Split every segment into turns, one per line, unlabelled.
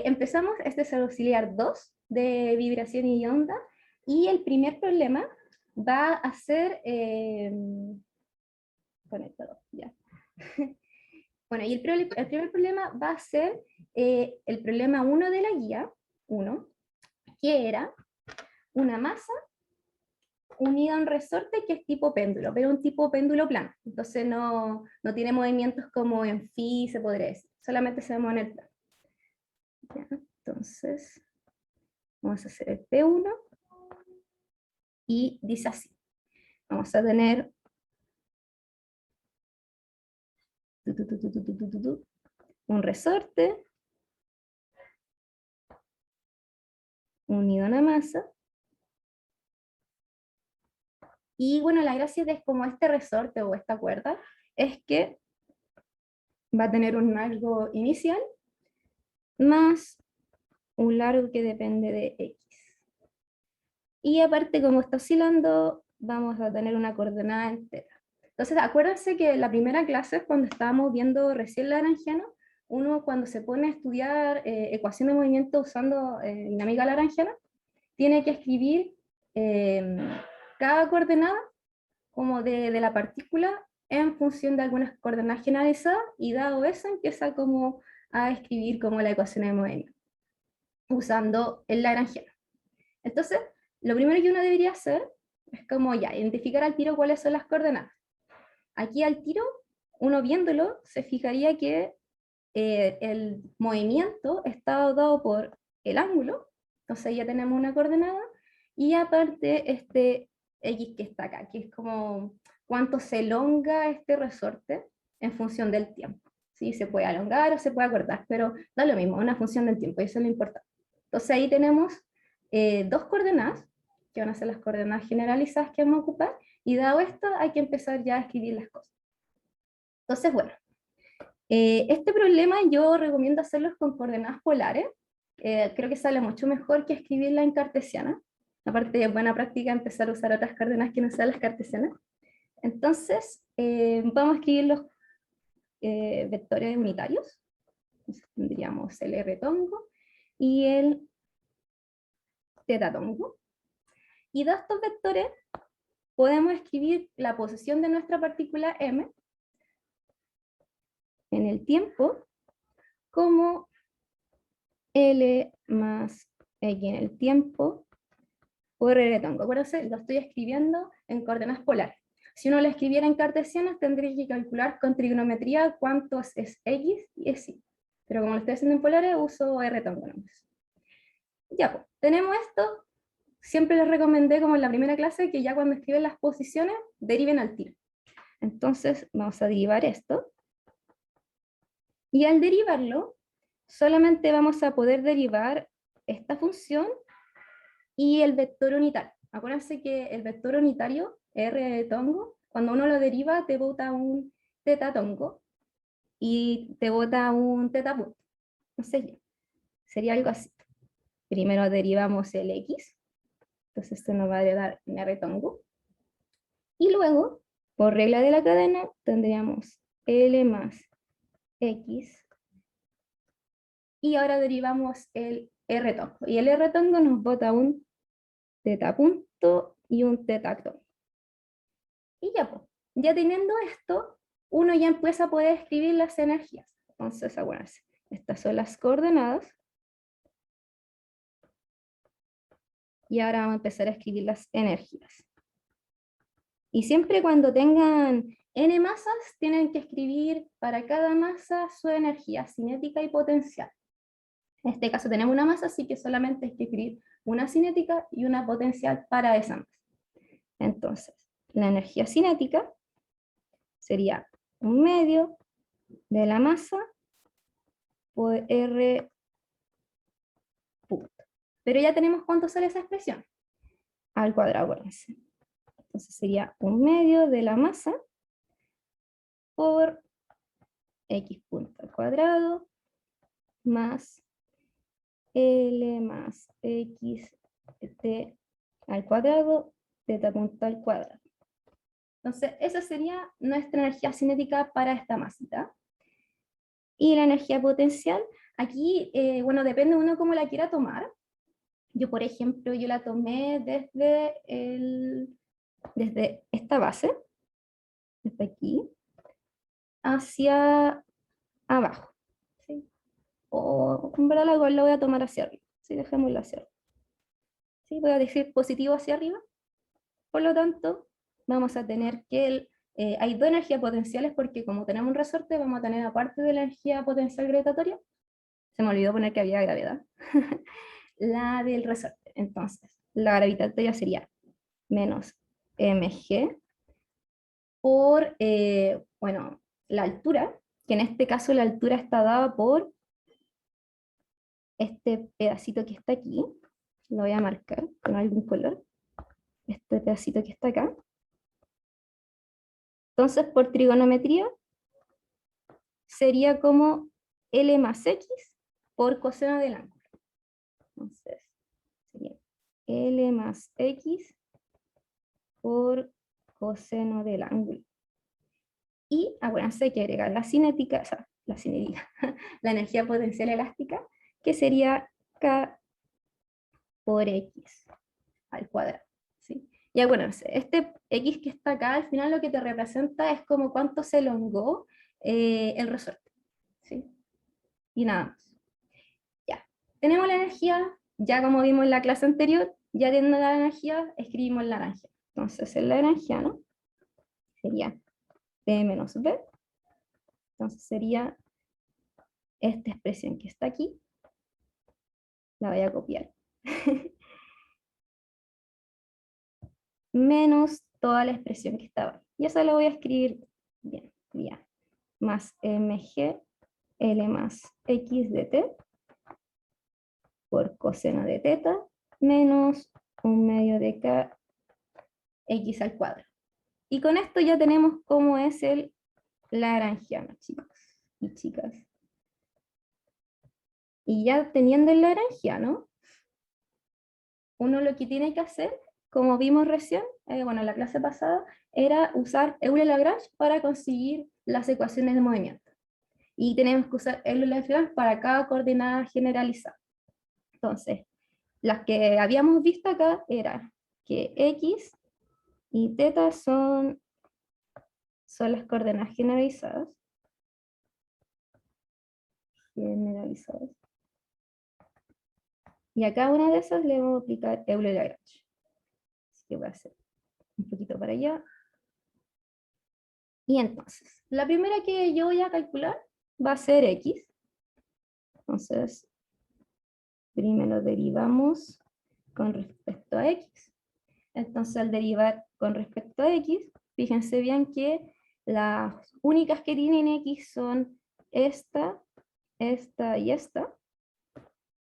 empezamos, este es el auxiliar 2 de vibración y onda, y el primer problema va a ser, conectado, ya. Bueno, y el primer problema va a ser el problema 1 de la guía 1, que era una masa unida a un resorte que es tipo péndulo, pero un tipo péndulo plano. Entonces no tiene movimientos como en phi, se podría decir. Solamente se mueve en el plano. Ya, entonces, vamos a hacer el P1 y dice así. Vamos a tener un resorte unido a una masa. Y bueno, la gracia de como este resorte o esta cuerda es que va a tener un largo inicial más un largo que depende de X. Y aparte, como está oscilando, vamos a tener una coordenada entera. Entonces, acuérdense que en la primera clase, cuando estábamos viendo recién Lagrangiano, uno cuando se pone a estudiar ecuación de movimiento usando dinámica lagrangiana, tiene que escribir cada coordenada como de la partícula en función de algunas coordenadas generalizadas, y dado eso empieza como a escribir como la ecuación de movimiento, usando el lagrangiano. Entonces, lo primero que uno debería hacer es como ya, identificar al tiro cuáles son las coordenadas. Aquí al tiro, uno viéndolo, se fijaría que el movimiento está dado por el ángulo, entonces ya tenemos una coordenada, y aparte este X que está acá, que es como cuánto se elonga este resorte en función del tiempo. ¿Sí? Se puede alongar o se puede acortar, pero da lo mismo, una función del tiempo, y eso es lo importante. Entonces ahí tenemos dos coordenadas, que van a ser las coordenadas generalizadas que vamos a ocupar, y dado esto hay que empezar ya a escribir las cosas. Entonces, bueno, este problema yo recomiendo hacerlos con coordenadas polares. Creo que sale mucho mejor que escribirla en cartesiana. Aparte es buena práctica empezar a usar otras coordenadas que no sean las cartesianas. Entonces, vamos a escribir los vectores unitarios. Entonces, tendríamos el R tongo y el teta tongo. Y de estos vectores podemos escribir la posición de nuestra partícula M en el tiempo como L más X en el tiempo por R tongo. Acuérdense, lo estoy escribiendo en coordenadas polares. Si uno lo escribiera en cartesianas, tendría que calcular con trigonometría cuánto es X y es Y. Pero como lo estoy haciendo en polares, uso R tongo nomás. Ya, pues, tenemos esto. Siempre les recomendé, como en la primera clase, que ya cuando escriben las posiciones, deriven al tiro. Entonces, vamos a derivar esto. Y al derivarlo, solamente vamos a poder derivar esta función y el vector unitario. Acuérdense que el vector unitario, R de tongo, cuando uno lo deriva, te bota un teta tongo y te bota un teta punto. Entonces, sería algo así. Primero derivamos el X, entonces esto nos va a dar un R tongo. Y luego, por regla de la cadena, tendríamos L más X. Y ahora derivamos el R tongo. Y el R tongo nos bota un teta punto y un teta tongo. Y ya, pues, ya teniendo esto, uno ya empieza a poder escribir las energías. Entonces, acuérdense, estas son las coordenadas. Y ahora vamos a empezar a escribir las energías. Y siempre cuando tengan n masas, tienen que escribir para cada masa su energía cinética y potencial. En este caso tenemos una masa, así que solamente hay que escribir una cinética y una potencial para esa masa. Entonces, la energía cinética sería un medio de la masa por R punto. Pero ya tenemos cuánto sale esa expresión. Al cuadrado, acuérdense. Entonces sería un medio de la masa por X punto al cuadrado más L más X t al cuadrado, teta punto al cuadrado. Entonces, esa sería nuestra energía cinética para esta masita. Y la energía potencial, Aquí, bueno, depende uno cómo la quiera tomar. Yo, por ejemplo, yo la tomé desde esta base, desde aquí, hacia abajo, ¿sí? O en verdad la voy a tomar hacia arriba, ¿sí? Dejémosla hacia arriba, ¿sí? Voy a decir positivo hacia arriba, por lo tanto, vamos a tener que hay dos energías potenciales porque como tenemos un resorte, vamos a tener aparte de la energía potencial gravitatoria, se me olvidó poner que había gravedad, la del resorte. Entonces, la gravitatoria sería menos mg por, bueno, la altura, que en este caso la altura está dada por este pedacito que está aquí, lo voy a marcar con algún color, este pedacito que está acá. Entonces, por trigonometría, sería como L más X por coseno del ángulo. Entonces, sería L más X por coseno del ángulo. Y acuérdense que agregar la cinética, o sea, la cinética, la energía potencial elástica, que sería K por X al cuadrado. ¿Sí? Y acuérdense, este X que está acá, al final lo que te representa es como cuánto se elongó el resorte. ¿Sí? Y nada más. Ya. Tenemos la energía, ya como vimos en la clase anterior, ya teniendo la energía, escribimos la energía. Entonces, en la energía, ¿no? Sería P menos B. Entonces sería esta expresión que está aquí, la voy a copiar, menos toda la expresión que estaba ahí. Y esa la voy a escribir bien, ya. Más mg L más x de t por coseno de teta menos 1/2 de k x al cuadrado. Y con esto ya tenemos cómo es el lagrangiano, chicos y chicas. Y ya teniendo el lagrangiano, uno lo que tiene que hacer, como vimos recién, bueno, en la clase pasada, era usar Euler-Lagrange para conseguir las ecuaciones de movimiento. Y tenemos que usar Euler-Lagrange para cada coordenada generalizada. Entonces, las que habíamos visto acá eran que x y teta son las coordenadas generalizadas. Generalizadas. Y a cada una de esas le vamos a aplicar Euler-Lagrange. Así que voy a hacer un poquito para allá. Y entonces, la primera que yo voy a calcular va a ser x. Entonces, primero derivamos con respecto a x. Entonces, al derivar con respecto a x, fíjense bien que las únicas que tienen x son esta, esta y esta.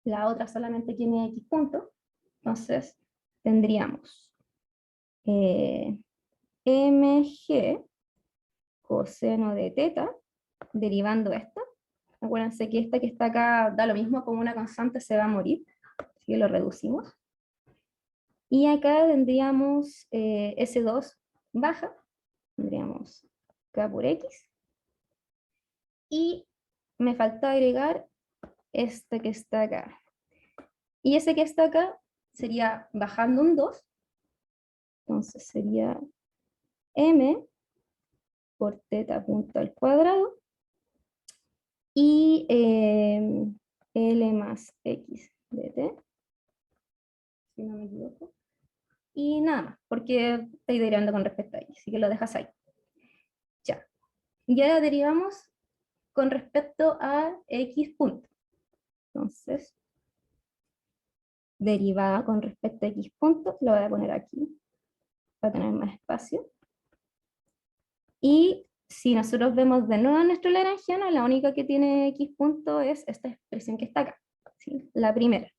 La otra solamente tiene x punto. Entonces, tendríamos mg coseno de teta, derivando esto. Acuérdense que esta que está acá da lo mismo, como una constante se va a morir, así que lo reducimos. Y acá tendríamos S2 baja, tendríamos K por X. Y me falta agregar este que está acá. Y ese que está acá sería bajando un 2, entonces sería M por teta punto al cuadrado y L más X de t, si no me equivoco. Y nada más, porque estoy derivando con respecto a X, así que lo dejas ahí. Ya. Ya derivamos con respecto a X punto. Entonces, derivada con respecto a X punto, lo voy a poner aquí, para tener más espacio. Y si nosotros vemos de nuevo nuestro lagrangiano, la única que tiene X punto es esta expresión que está acá, ¿sí? La primera.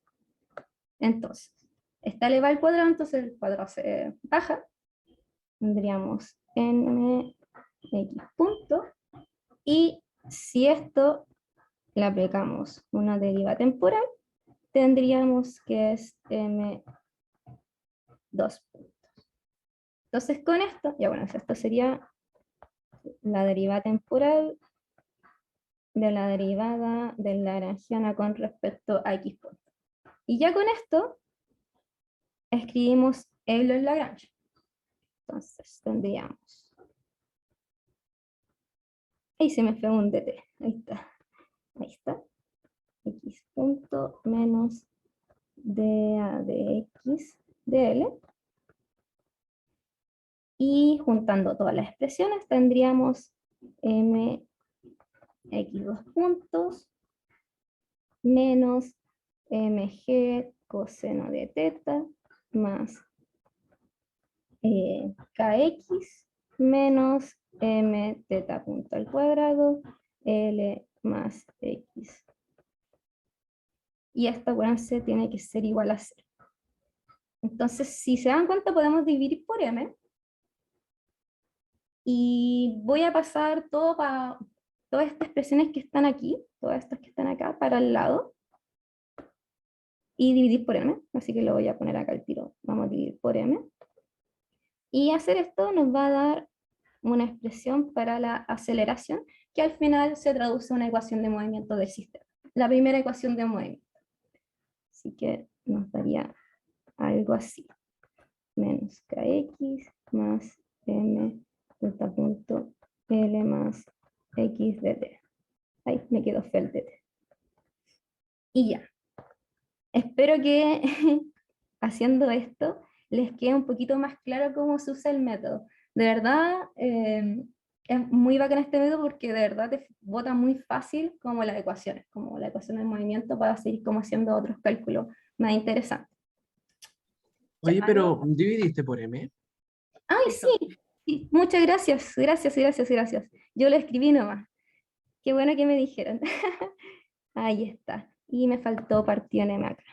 Entonces, está elevado al cuadrado, entonces el cuadrado se baja. Tendríamos mx punto. Y si esto le aplicamos una deriva temporal, tendríamos que es m2 puntos. Entonces con esto, ya bueno, esto sería la deriva temporal de la derivada de la lagrangiana con respecto a x punto. Y ya con esto escribimos Euler Lagrange. Entonces tendríamos, ahí se me fue un dt, ahí está, x punto menos dA de x de L, y juntando todas las expresiones tendríamos mx dos puntos menos mg coseno de teta más kx menos m teta punto al cuadrado L más x. Y esta acuérdense tiene que ser igual a 0. Entonces, si se dan cuenta, podemos dividir por m. Y voy a pasar todas estas expresiones que están aquí, todas estas que están acá, para el lado. Y dividir por m. Así que lo voy a poner acá al tiro. Vamos a dividir por m. Y hacer esto nos va a dar una expresión para la aceleración, que al final se traduce en una ecuación de movimiento del sistema. La primera ecuación de movimiento. Así que nos daría algo así. Menos kx más m delta punto L más x de t. Ahí me quedó feo el dt. Y ya. Espero que haciendo esto les quede un poquito más claro cómo se usa el método. De verdad, es muy bacán este método porque de verdad te bota muy fácil como las ecuaciones, como la ecuación del movimiento para seguir como haciendo otros cálculos más interesantes. Ya,
Oye, pero dividiste por M.
ay, sí, sí, muchas gracias, gracias, gracias, gracias. Yo lo escribí nomás. Qué bueno que me dijeron. Ahí está. Y me faltó partido en M acá.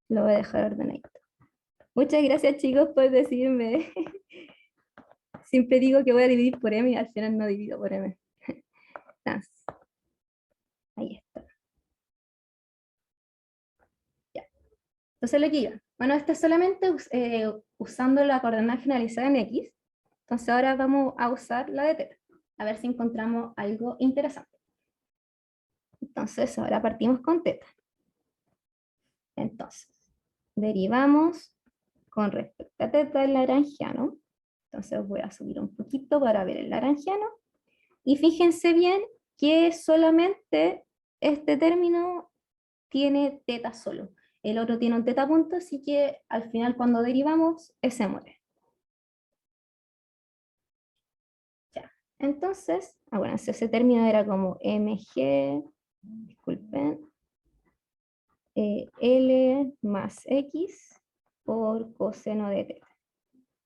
Lo voy a dejar ordenadito. Muchas gracias, chicos, por decirme. Siempre digo que voy a dividir por M y al final no divido por M. Ahí está. Ya. Entonces lo que iba. Bueno, esto es solamente usando la coordenada generalizada en X. Entonces ahora vamos a usar la de teta. A ver si encontramos algo interesante. Entonces ahora partimos con teta. Entonces, derivamos con respecto a teta el lagrangiano. Entonces voy a subir un poquito para ver el lagrangiano. Y fíjense bien que solamente este término tiene teta solo. El otro tiene un teta punto, así que al final cuando derivamos, ese muere. Ya. Entonces, bueno, ese término era como mg, disculpen, L más X por coseno de teta.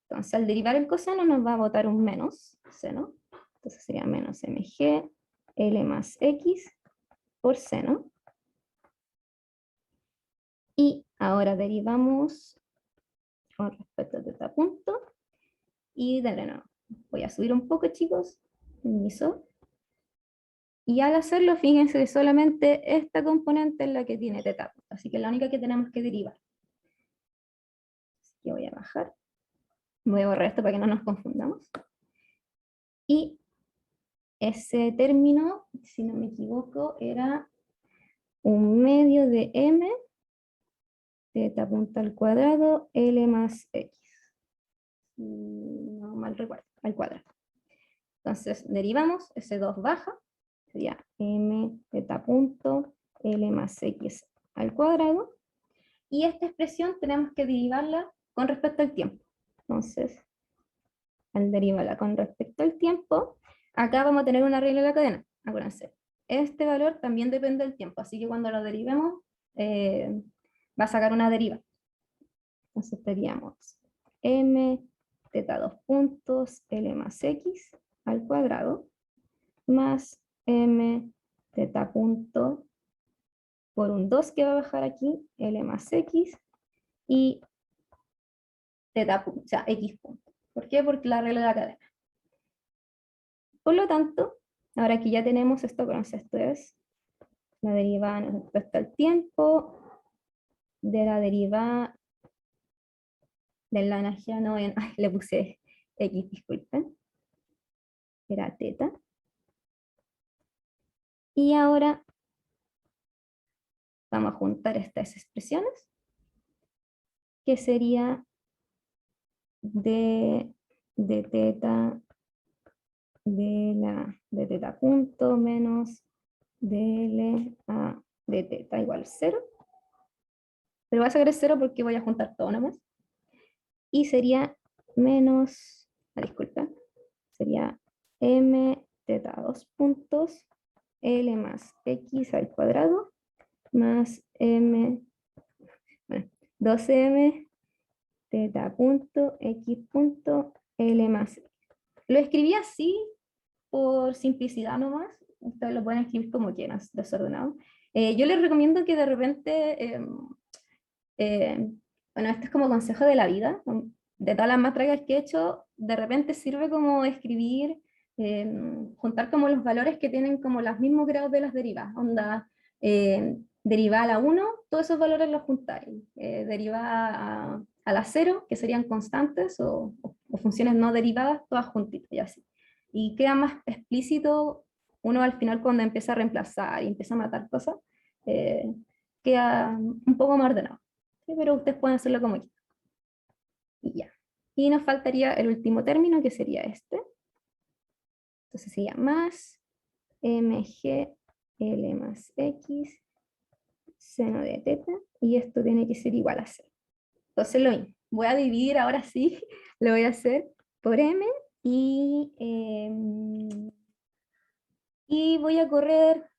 Entonces, al derivar el coseno nos va a botar un menos, seno. Entonces sería menos mg, L más X por seno. Y ahora derivamos con respecto a teta punto. Y de nuevo, voy a subir un poco, chicos. Permiso. Y al hacerlo, fíjense que solamente esta componente es la que tiene teta punto. Así que es la única que tenemos que derivar. Así que voy a bajar. Voy a borrar esto para que no nos confundamos. Y ese término, si no me equivoco, era un medio de m teta punto al cuadrado L más X. No mal recuerdo, al cuadrado. Entonces derivamos, ese 2 baja, sería m teta punto L más X al cuadrado. Y esta expresión tenemos que derivarla con respecto al tiempo. Entonces, al derivarla con respecto al tiempo, acá vamos a tener una regla de la cadena. Acuérdense, este valor también depende del tiempo, así que cuando lo derivemos, va a sacar una deriva. Entonces tendríamos m teta 2 puntos L más X al cuadrado más m teta punto por un 2 que va a bajar aquí, L más X, y teta punto, o sea, X punto. ¿Por qué? Porque la regla de la cadena. Por lo tanto, ahora que ya tenemos esto, esto es la derivada respecto al tiempo, de la derivada de la energía no en, ay, le puse X, disculpen, era teta, Y ahora vamos a juntar estas expresiones, que sería de teta de teta punto menos dl a de teta igual 0. Pero voy a sacar el 0 porque voy a juntar todo nomás. Y sería menos, disculpa, sería m teta 2 puntos l más x al cuadrado más m, bueno, 2m teta punto x punto l más. Lo escribí así por simplicidad nomás. Ustedes lo pueden escribir como quieran, desordenado. Yo les recomiendo que de repente, bueno, esto es como consejo de la vida, de todas las matragas que he hecho, de repente sirve como escribir, eh, juntar como los valores que tienen como los mismos grados de las derivadas, onda, derivada a la 1, todos esos valores los juntáis, derivada a la 0, que serían constantes, o funciones no derivadas, todas juntitas y así. Y queda más explícito uno al final cuando empieza a reemplazar y empieza a matar cosas, queda un poco más ordenado. ¿Sí? Pero ustedes pueden hacerlo como quieran. Y ya. Y nos faltaría el último término, que sería este. Entonces sería más mg l más x seno de teta, y esto tiene que ser igual a 0. Entonces lo mismo. Voy a dividir ahora sí, lo voy a hacer por m y voy a correr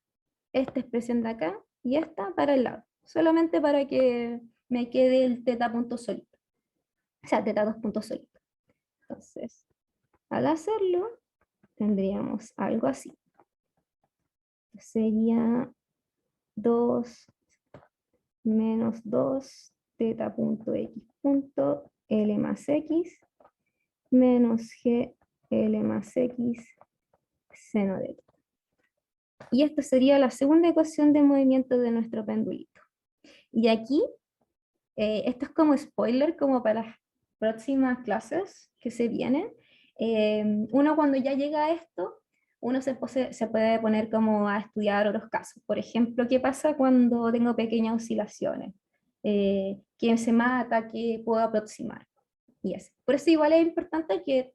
esta expresión de acá y esta para el lado, solamente para que me quede el teta punto solito, o sea, teta 2 puntos solito. Entonces, al hacerlo, tendríamos algo así. Sería 2 menos 2 teta punto x punto l más x menos g l más x seno de teta. Y esta sería la segunda ecuación de movimiento de nuestro pendulito. Y aquí, esto es como spoiler, como para las próximas clases que se vienen. Uno cuando ya llega a esto, uno se puede poner como a estudiar otros casos. Por ejemplo, ¿qué pasa cuando tengo pequeñas oscilaciones? ¿Quién se mata? ¿Qué puedo aproximar? Y así. Por eso igual es importante que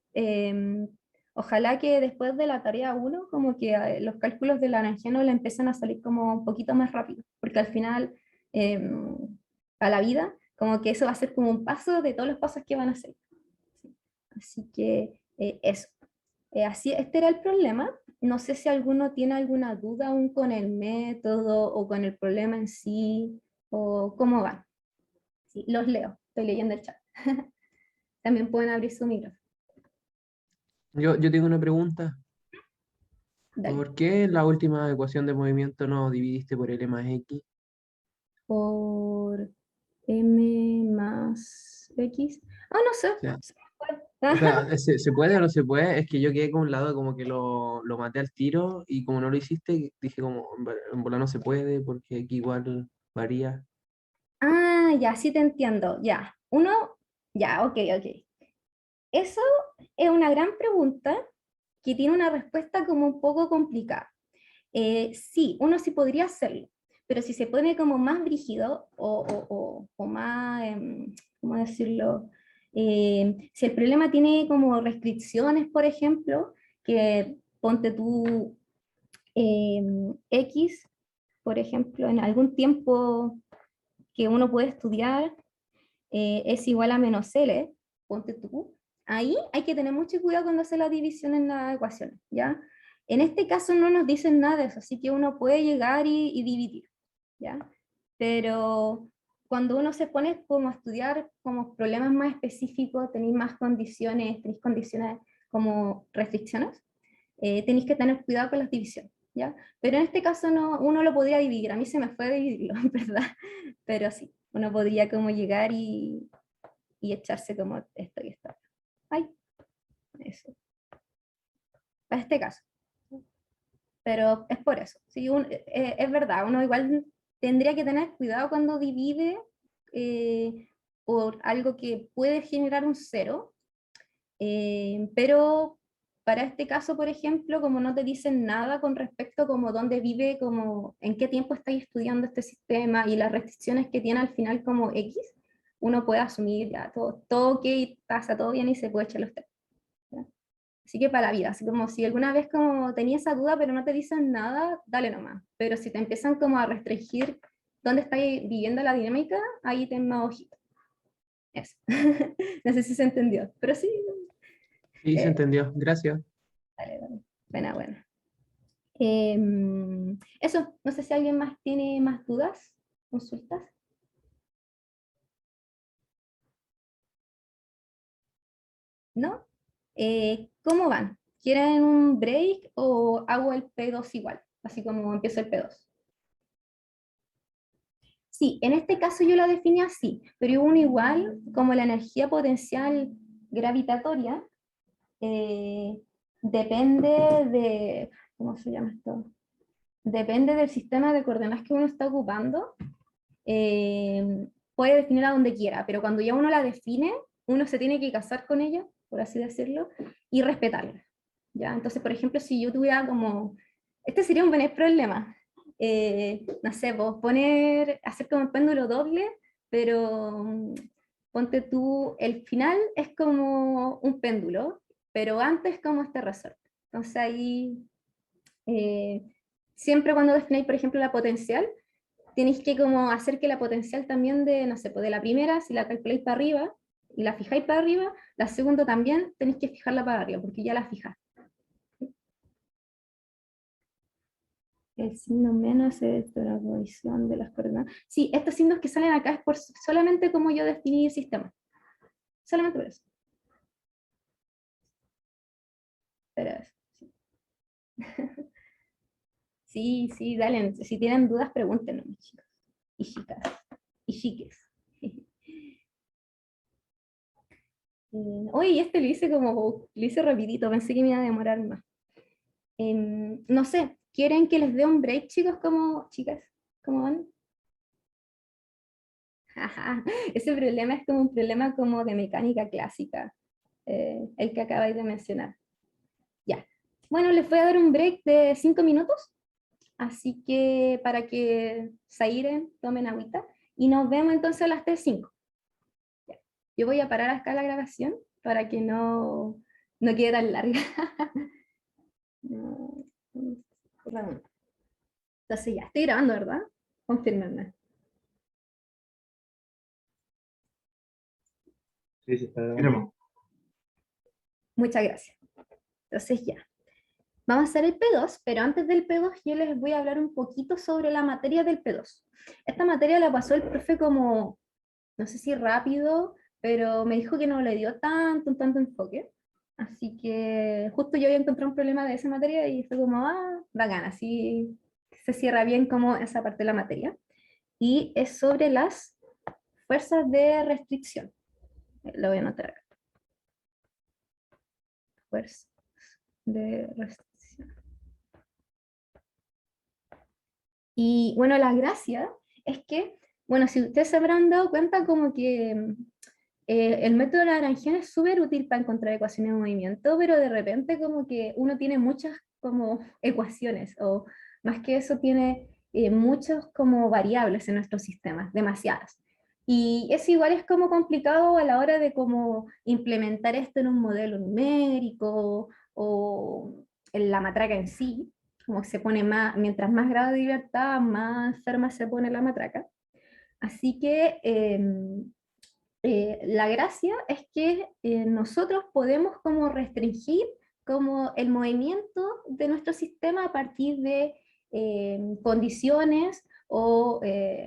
ojalá que después de la tarea 1, como que los cálculos de Lagrangiano le empiecen a salir como un poquito más rápido, porque al final, a la vida, como que eso va a ser como un paso de todos los pasos que van a hacer. Así que eso. Así, este era el problema. No sé si alguno tiene alguna duda aún con el método o con el problema en sí, o cómo va. Sí, los leo, estoy leyendo el chat. También pueden abrir su micrófono.
Yo tengo una pregunta.
Dale.
¿Por qué en la última ecuación de movimiento no dividiste por L más X?
Por m más x. Ah, no sé.
O sea,
Se me fue.
¿se puede o no se puede? Es que yo quedé con un lado como que lo maté al tiro y como no lo hiciste, dije como en bola no se puede porque X igual varía.
Ah, ya, sí te entiendo. Ya. Ya, ok, ok. Eso es una gran pregunta que tiene una respuesta como un poco complicada. Sí, uno sí podría hacerlo, pero si se pone como más brígido o más, ¿cómo decirlo? Si el problema tiene como restricciones, por ejemplo, que ponte tú X, por ejemplo, en algún tiempo que uno puede estudiar, es igual a menos L, ponte tú, ahí hay que tener mucho cuidado cuando hace la división en las ecuaciones, ¿ya? En este caso no nos dicen nada de eso, así que uno puede llegar y dividir, ¿ya? Pero cuando uno se pone como a estudiar como problemas más específicos, tenéis condiciones como restricciones, tenéis que tener cuidado con las divisiones, ¿ya? Pero en este caso no, uno lo podría dividir, a mí se me fue dividirlo, en verdad, pero sí, uno podría como llegar y echarse como esto y esto. Ay, eso. Para este caso. Pero es por eso. Sí, es verdad, uno igual tendría que tener cuidado cuando divide por algo que puede generar un cero, pero para este caso, por ejemplo, como no te dicen nada con respecto como dónde vive, como en qué tiempo estáis estudiando este sistema y las restricciones que tiene al final como X, uno puede asumir ya todo ok, pasa todo bien y se puede echar los test. ¿Ya? Así que para la vida, así como si alguna vez como tenías esa duda pero no te dicen nada, dale nomás. Pero si te empiezan como a restringir dónde estáis viviendo la dinámica, ahí ten más ojito. Eso. No sé si se entendió, pero sí.
Sí, se
Eh,
entendió. Gracias.
dale, dale. Buena, buena. Eso, no sé si alguien más tiene más dudas, consultas. ¿No? ¿Cómo van? ¿Quieren un break o hago el P2 igual? Así como empiezo el P2. Sí, en este caso yo lo definí así, pero uno igual, como la energía potencial gravitatoria, eh, depende de, ¿cómo se llama esto? Depende del sistema de coordenadas que uno está ocupando, puede definirla donde quiera, pero cuando ya uno la define, uno se tiene que casar con ella, por así decirlo, y respetarla. ¿Ya? Entonces, por ejemplo, si yo tuviera como, este sería un buen problema, no sé, vos poner, hacer como un péndulo doble, pero ponte tú, el final es como un péndulo, pero antes como este resorte. Entonces ahí, eh, siempre cuando defináis, por ejemplo, la potencial, tenéis que como hacer que la potencial también de, no sé, pues de la primera, si la calculáis para arriba y la fijáis para arriba, la segunda también tenéis que fijarla para arriba, porque ya la fijáis. El signo menos es de la posición de las coordenadas. Sí, estos signos que salen acá es por solamente como yo definí el sistema. Solamente por eso. Pero eso. Sí, sí, dale. Si tienen dudas, pregúntenos, chicos. Y chicas. Y chiques. Oye, este lo hice como, lo hice rapidito, pensé que me iba a demorar más. No sé, ¿quieren que les dé un break, chicos, como chicas? ¿Cómo van? Ajá, ese problema es como un problema como de mecánica clásica, el que acabáis de mencionar. Ya. Bueno, les voy a dar un break de 5 minutos, así que para que se airen, tomen agüita, y nos vemos entonces a las 3:05. Ya. Yo voy a parar acá la grabación para que no quede tan larga. No, entonces ya, estoy grabando, ¿verdad? Confírmenme.
Sí, sí, está grabando.
Muchas gracias. Entonces ya, vamos a hacer el P2, pero antes del P2 yo les voy a hablar un poquito sobre la materia del P2. Esta materia la pasó el profe como, no sé si rápido, pero me dijo que no le dio tanto enfoque. Así que justo yo había encontrado un problema de esa materia y fue como, bacán, así se cierra bien como esa parte de la materia. Y es sobre las fuerzas de restricción. Lo voy a anotar acá. Fuerzas de restricción. Y bueno, la gracia es que, bueno, si ustedes se habrán dado cuenta como que el método de Lagrangian es súper útil para encontrar ecuaciones de movimiento, pero de repente como que uno tiene muchas como ecuaciones, o más que eso tiene muchas como variables en nuestros sistemas, demasiadas. Y eso igual es como complicado a la hora de como implementar esto en un modelo numérico o en la matraca en sí, como que se pone más, mientras más grado de libertad, más enferma se pone la matraca. Así que la gracia es que nosotros podemos como restringir como el movimiento de nuestro sistema a partir de condiciones o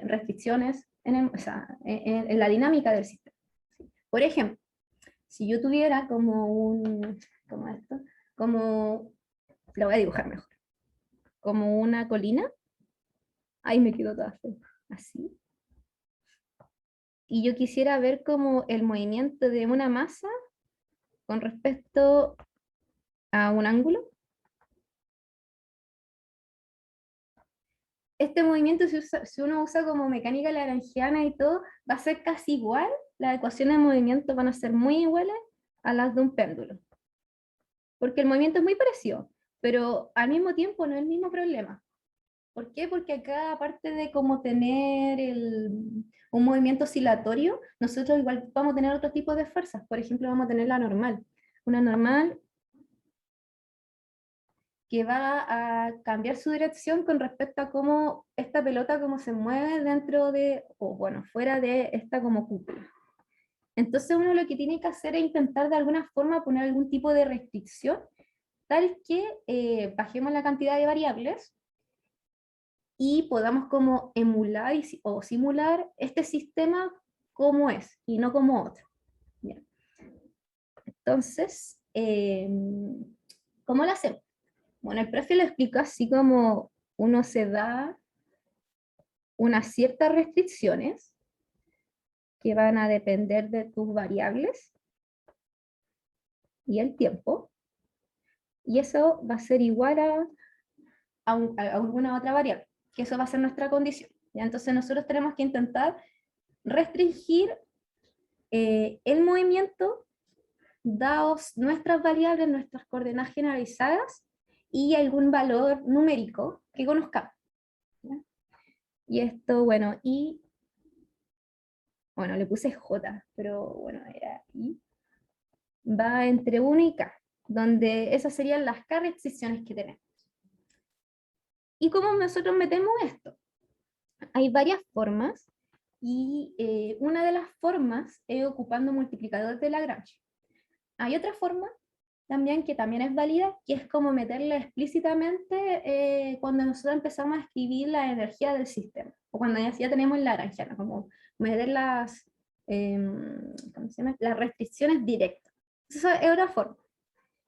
restricciones o sea, en la dinámica del sistema. Por ejemplo, si yo tuviera como como esto, como, lo voy a dibujar mejor, como una colina, ahí me quedo toda fea, así, y yo quisiera ver como el movimiento de una masa con respecto a un ángulo. Este movimiento, si uno usa como mecánica lagrangiana y todo, va a ser casi igual, las ecuaciones de movimiento van a ser muy iguales a las de un péndulo. porque el movimiento es muy parecido, pero al mismo tiempo no es el mismo problema. ¿Por qué? Porque acá, aparte de como tener un movimiento oscilatorio, nosotros igual vamos a tener otro tipo de fuerzas. Por ejemplo, vamos a tener la normal. Una normal que va a cambiar su dirección con respecto a cómo esta pelota cómo se mueve dentro de, o bueno, fuera de esta como cúpula. Entonces uno lo que tiene que hacer es intentar de alguna forma poner algún tipo de restricción, tal que bajemos la cantidad de variables y podamos como emular o simular este sistema como es y no como otro. Bien. Entonces, ¿cómo lo hacemos? Bueno, el profe lo explica así como uno se da unas ciertas restricciones que van a depender de tus variables y el tiempo, y eso va a ser igual a alguna otra variable, que eso va a ser nuestra condición. ¿Ya? Entonces nosotros tenemos que intentar restringir el movimiento dados nuestras variables, nuestras coordenadas generalizadas y algún valor numérico que conozcamos. ¿Ya? Y esto, bueno, y bueno, le puse J, pero bueno, era I, va entre 1 y K, donde esas serían las K restricciones que tenemos. ¿Y cómo nosotros metemos esto? Hay varias formas, y una de las formas es ocupando multiplicadores de Lagrange. Hay otra forma también que también es válida, que es como meterla explícitamente cuando nosotros empezamos a escribir la energía del sistema, o cuando ya tenemos la Lagrangiana, como meter ¿cómo se llama? Las restricciones directas. Esa es otra forma.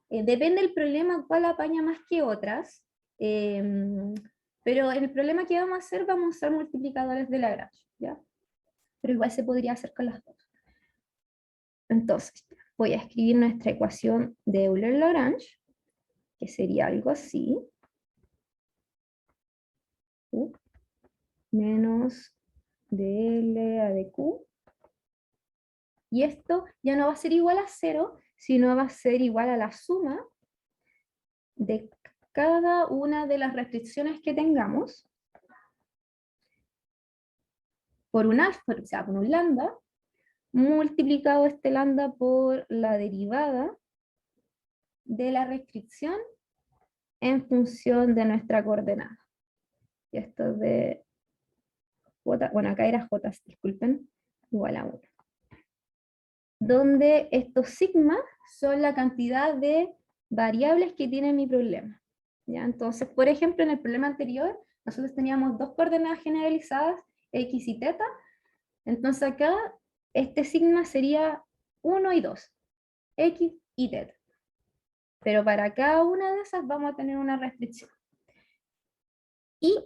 Depende del problema cuál apaña más que otras, pero en el problema que vamos a hacer vamos a usar multiplicadores de Lagrange, ¿ya? Pero igual se podría hacer con las dos. Entonces, voy a escribir nuestra ecuación de Euler-Lagrange, que sería algo así. U menos dl a de q. Y esto ya no va a ser igual a 0, sino va a ser igual a la suma de cada una de las restricciones que tengamos por un alfa, o sea, por un lambda, multiplicado este lambda por la derivada de la restricción en función de nuestra coordenada. Y esto de j, bueno, acá era j, disculpen, igual a 1. Donde estos sigma son la cantidad de variables que tiene mi problema. ¿Ya? Entonces, por ejemplo, en el problema anterior, nosotros teníamos dos coordenadas generalizadas, x y teta. Entonces acá, este sigma sería 1 y 2, x y teta. Pero para cada una de esas vamos a tener una restricción. Y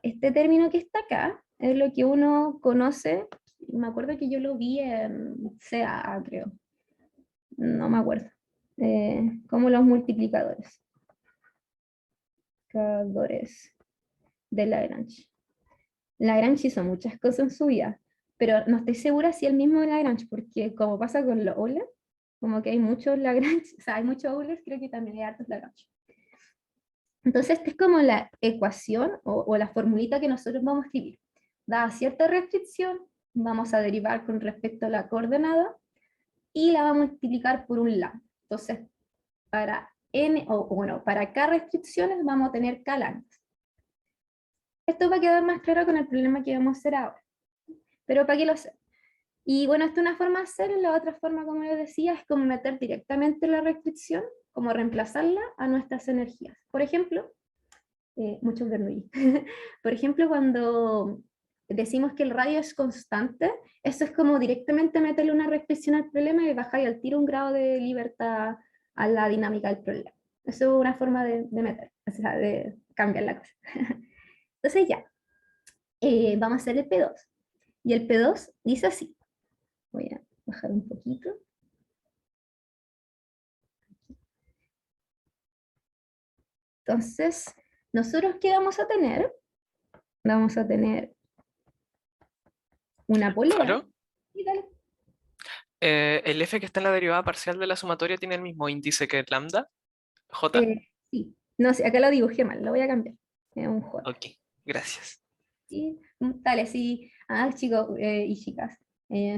este término que está acá es lo que uno conoce, me acuerdo que yo lo vi en CAA, creo, no me acuerdo, como los multiplicadores de Lagrange. Lagrange hizo muchas cosas en su vida, pero no estoy segura si el mismo Lagrange, porque como pasa con los Euler, como que hay muchos Lagrange, o sea, hay muchos Euler, creo que también hay hartos Lagrange. Entonces, esta es como la ecuación o la formulita que nosotros vamos a escribir. Dada cierta restricción, vamos a derivar con respecto a la coordenada y la vamos a multiplicar por un lambda. Entonces, para n, o bueno, para k restricciones vamos a tener k lambdas. Esto va a quedar más claro con el problema que vamos a hacer ahora. Pero para que lo sepan. Y bueno, esta es una forma de hacerlo, la otra forma, como les decía, es como meter directamente la restricción, como reemplazarla a nuestras energías. Por ejemplo, mucho Bernoulli. Por ejemplo, cuando decimos que el radio es constante, eso es como directamente meterle una restricción al problema y bajar al tiro un grado de libertad a la dinámica del problema. Eso es una forma de meter, o sea, de cambiar la cosa. Entonces ya, vamos a hacer el P2. Y el P2 dice así. Voy a bajar un poquito. Entonces, nosotros ¿qué vamos a tener? Vamos a tener una polea.
Claro.
Y dale.
El f que está en la derivada parcial de la sumatoria tiene el mismo índice que el lambda, j.
Sí, no sé, acá lo dibujé mal, lo voy a cambiar. Es un J.
Ok, gracias.
Sí, dale, sí. Ah, chicos y chicas,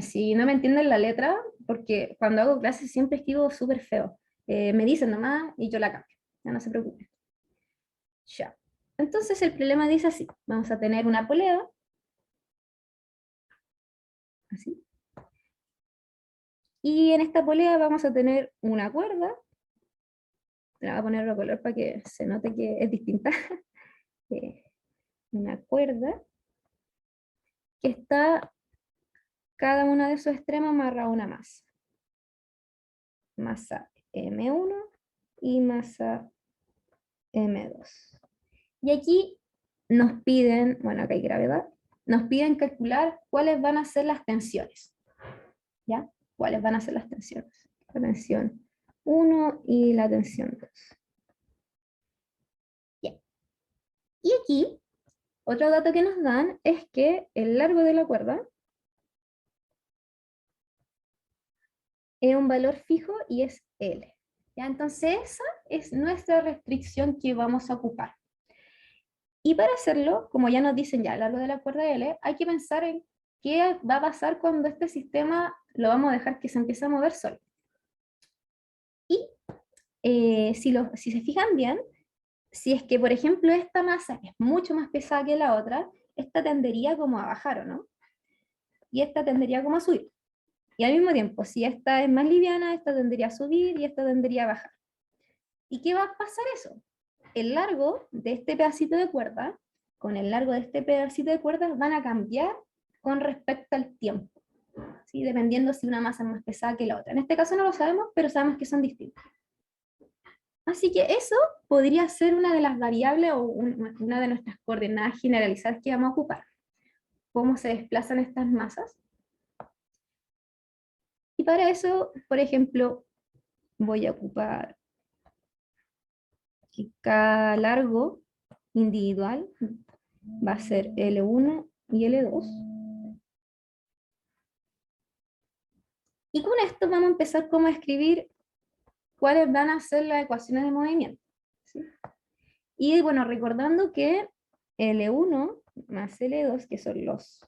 si no me entienden la letra, porque cuando hago clases siempre escribo súper feo, me dicen nomás y yo la cambio. Ya no se preocupen. Ya. Entonces el problema dice así. Vamos a tener una polea, así. Y en esta polea vamos a tener una cuerda. La voy a poner otro color para que se note que es distinta. Una cuerda que está cada uno de sus extremos amarrado a una masa. Masa M1 y masa M2. Y aquí nos piden, bueno, acá hay gravedad, nos piden calcular cuáles van a ser las tensiones. ¿Ya? ¿Cuáles van a ser las tensiones? La tensión 1 y la tensión 2. Ya. Y aquí, otro dato que nos dan es que el largo de la cuerda es un valor fijo y es L. ¿Ya? Entonces esa es nuestra restricción que vamos a ocupar. Y para hacerlo, como ya nos dicen ya a lo largo de la cuerda L, hay que pensar en qué va a pasar cuando este sistema lo vamos a dejar que se empiece a mover solo. Y si se fijan bien, si es que, por ejemplo, esta masa es mucho más pesada que la otra, esta tendería como a bajar, ¿o no? Y esta tendería como a subir. Y al mismo tiempo, si esta es más liviana, esta tendería a subir y esta tendería a bajar. ¿Y qué va a pasar eso? El largo de este pedacito de cuerda con el largo de este pedacito de cuerda van a cambiar con respecto al tiempo, ¿sí? Dependiendo si una masa es más pesada que la otra. En este caso no lo sabemos, pero sabemos que son distintos. Así que eso podría ser una de las variables o una de nuestras coordenadas generalizadas que vamos a ocupar. Cómo se desplazan estas masas. Y para eso, por ejemplo, voy a ocupar que cada largo individual va a ser L1 y L2. Y con esto vamos a empezar como a escribir cuáles van a ser las ecuaciones de movimiento. ¿Sí? Y bueno, recordando que L1 más L2, que son los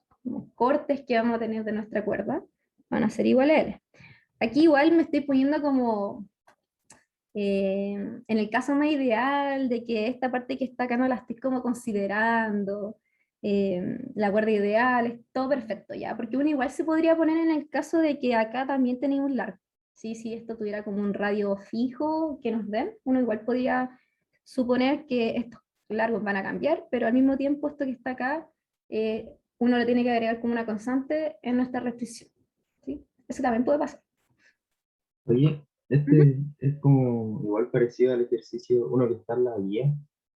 cortes que vamos a tener de nuestra cuerda, van a ser igual a L. Aquí igual me estoy poniendo como en el caso más ideal de que esta parte que está acá no la estoy como considerando, la cuerda ideal, es todo perfecto ya, porque uno igual se podría poner en el caso de que acá también tenemos un largo. ¿Sí? Si esto tuviera como un radio fijo que nos den, uno igual podría suponer que estos largos van a cambiar, pero al mismo tiempo esto que está acá, uno lo tiene que agregar como una constante en nuestra restricción. ¿Sí? Eso también puede pasar.
Oye,
Ujú.
este es como igual parecido al ejercicio, uno que está en la guía,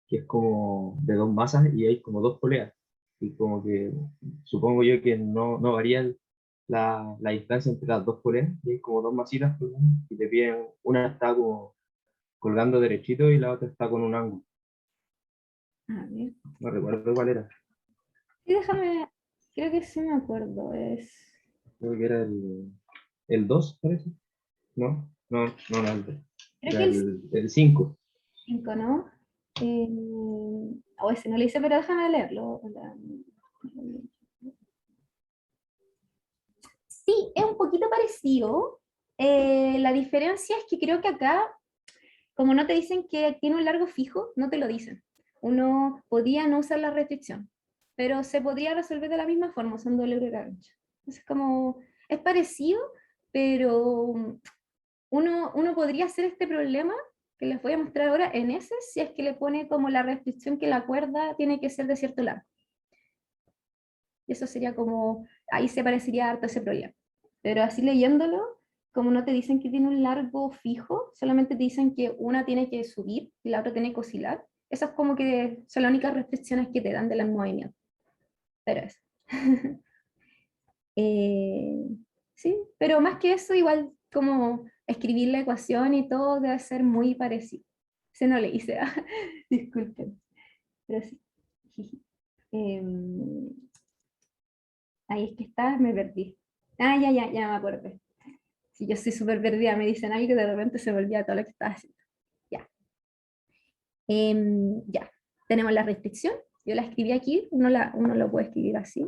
que es como de dos masas y hay como dos poleas. Y como que supongo yo que no varía la distancia entre las dos poleas, y hay como dos masitas colgando, y te piden, una está como colgando derechito y la otra está con un ángulo.
A ver.
No recuerdo cuál era,
Sí, déjame, creo que sí me acuerdo, es...
creo que era el 2 parece. No, el 2.
Creo
Era
que el
el 5.
5, ¿no? O ese no lo hice, pero déjame leerlo. Sí, es un poquito parecido. La diferencia es que creo que acá, como no te dicen que tiene un largo fijo, no te lo dicen. Uno podía no usar la restricción, pero se podría resolver de la misma forma usando el Lagrange. Entonces, como es parecido, pero uno podría hacer este problema que les voy a mostrar ahora en ese, si es que le pone como la restricción que la cuerda tiene que ser de cierto largo. Y eso sería como, ahí se parecería harto a ese problema. Pero así leyéndolo, como no te dicen que tiene un largo fijo, solamente te dicen que una tiene que subir y la otra tiene que oscilar. Eso es como que son las únicas restricciones que te dan del movimiento. Pero eso. Eh, sí, pero más que eso, igual como escribir la ecuación y todo debe ser muy parecido. Se no le hice, disculpen, pero sí. Ahí es que está, me perdí. Ah, ya me acordé. Si yo soy súper perdida, me dicen algo y de repente se me olvida todo lo que estaba haciendo. Ya. Ya. Tenemos la restricción. Yo la escribí aquí, uno lo puede escribir así.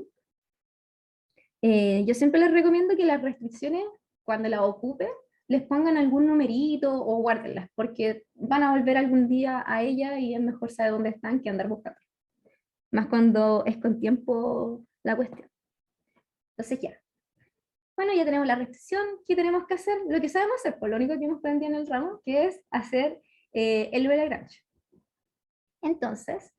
Yo siempre les recomiendo que las restricciones, cuando las ocupen, les pongan algún numerito o guárdenlas, porque van a volver algún día a ella y es mejor saber dónde están que andar buscando. Más cuando es con tiempo la cuestión. Entonces ya. Bueno, ya tenemos la restricción. ¿Qué tenemos que hacer? Lo que sabemos hacer, por lo único que hemos aprendido en el ramo, que es hacer el Lagrange. Entonces,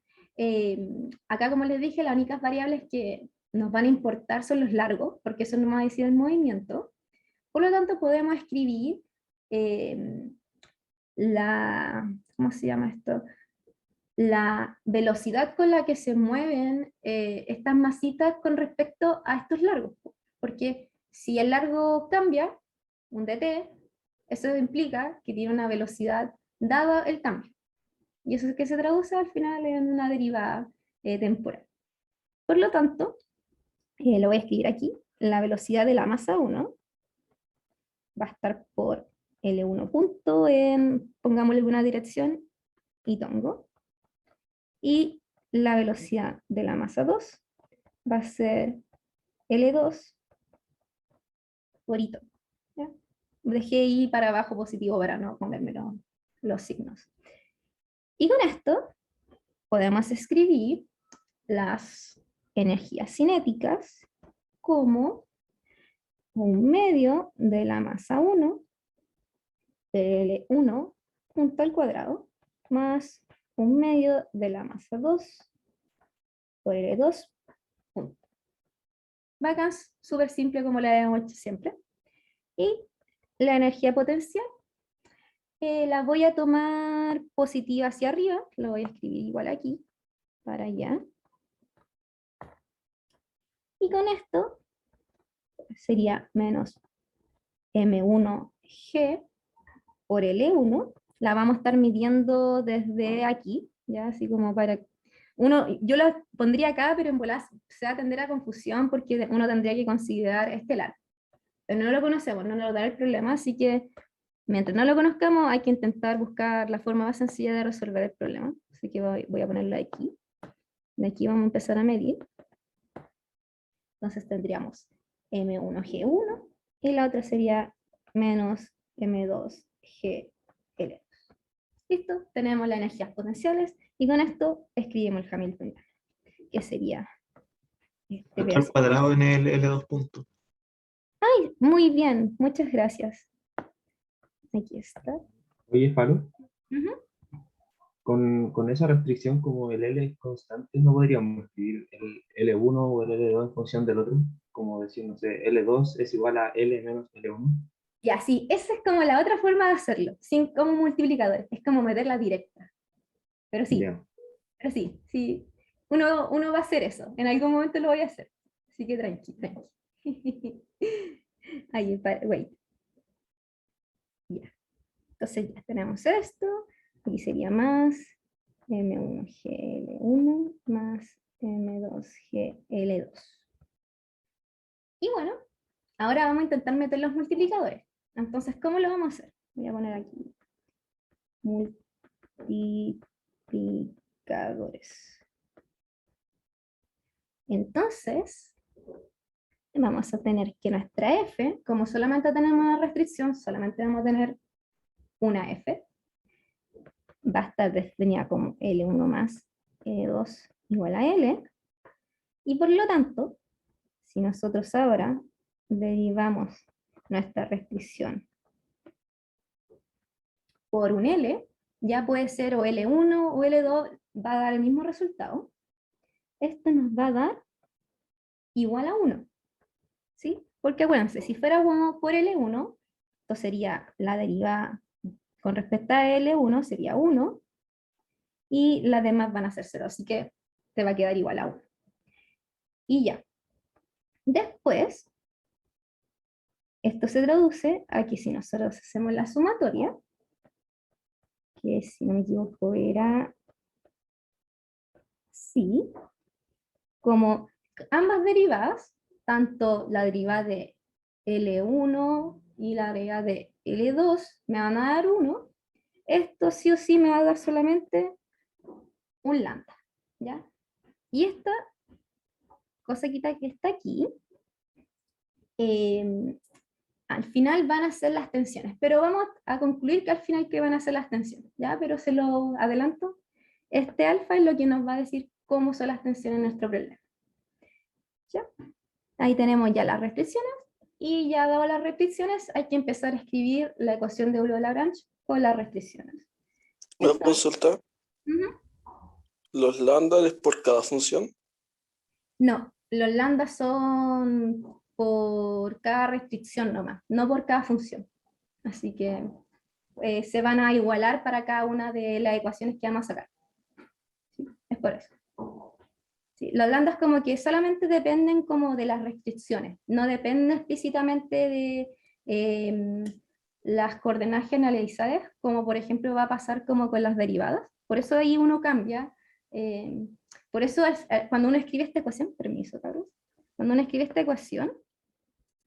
acá como les dije, las únicas variables que nos van a importar son los largos, porque eso nos va a decir el movimiento. Por lo tanto, podemos escribir ¿cómo se llama esto? La velocidad con la que se mueven estas masitas con respecto a estos largos. Porque si el largo cambia, un dt, eso implica que tiene una velocidad dada el cambio. Y eso es que se traduce al final en una derivada temporal. Por lo tanto, lo voy a escribir aquí, la velocidad de la masa 1 va a estar por L1 punto en, pongámosle una dirección, y tongo. Y la velocidad de la masa 2 va a ser L2 por hito. ¿Ya? Dejé I para abajo positivo para no ponerme los signos. Y con esto podemos escribir las energías cinéticas como un medio de la masa 1 de L1 junto al cuadrado más un medio de la masa 2 por L2 punto. Bacán, súper simple como la hemos hecho siempre. Y la energía potencial la voy a tomar positiva hacia arriba, lo voy a escribir igual aquí, para allá. Y con esto sería menos M1G por L1, la vamos a estar midiendo desde aquí, ya así como para... yo la pondría acá, pero en bolas se va a tender a confusión porque uno tendría que considerar este lado. Pero no lo conocemos, no nos da el problema, así que mientras no lo conozcamos hay que intentar buscar la forma más sencilla de resolver el problema. Así que voy a ponerlo aquí. De aquí vamos a empezar a medir. Entonces tendríamos M1G1 y la otra sería menos M2GL2. Listo, tenemos las energías potenciales y con esto escribimos el Hamiltoniano, que sería este
Está al cuadrado en el L2 punto.
Ay, muy bien, muchas gracias. Aquí está.
Oye, Falo,
Ujú.
con esa restricción como el L es constante, ¿no podríamos escribir el L1 o el L2 en función del otro? Como decir, no sé, L2 es igual a L menos L1.
Y así, esa es como la otra forma de hacerlo, sin como multiplicador, es como meterla directa. Pero sí,
Ya.
pero sí, sí. Uno va a hacer eso, en algún momento lo voy a hacer. Así que tranqui, tranqui. Ahí, wait. Ya. Entonces ya tenemos esto, aquí sería más M1GL1 más M2GL2. Y bueno, ahora vamos a intentar meter los multiplicadores. Entonces, ¿cómo lo vamos a hacer? Voy a poner aquí multiplicadores. Entonces, vamos a tener que nuestra f, como solamente tenemos una restricción, solamente vamos a tener una f, va a estar definida como L1 más E2 igual a L, y por lo tanto, si nosotros ahora derivamos nuestra restricción por un L, ya puede ser o L1 o L2, va a dar el mismo resultado. Esto nos va a dar igual a 1, ¿sí? Porque acuérdense, si fuera 1 por L1, esto sería la derivada con respecto a L1, sería 1, y las demás van a ser 0, así que te va a quedar igual a 1. Y ya. Después, esto se traduce a que si nosotros hacemos la sumatoria, que si no me equivoco era sí, como ambas derivadas, tanto la derivada de L1 y la derivada de L2 me van a dar 1, esto sí o sí me va a dar solamente un lambda, ¿ya? Y esta cosita que está aquí, al final van a ser las tensiones, pero vamos a concluir que al final que van a ser las tensiones, ¿ya? Pero se lo adelanto, este alfa es lo que nos va a decir cómo son las tensiones en nuestro problema, ¿ya? Ahí tenemos ya las restricciones, y ya dado las restricciones hay que empezar a escribir la ecuación de Euler-Lagrange con las restricciones.
Una
Esa-
consulta.
Ujú.
¿Los lambda es por cada función?
No, los lambdas son por cada restricción nomás, no por cada función. Así que se van a igualar para cada una de las ecuaciones que vamos a sacar. ¿Sí? Es por eso. Sí, los lambdas como que solamente dependen como de las restricciones, no dependen explícitamente de las coordenadas generalizadas, como por ejemplo va a pasar como con las derivadas. Por eso ahí uno cambia. Por eso cuando uno escribe esta ecuación, permiso, Carlos, cuando uno escribe esta ecuación,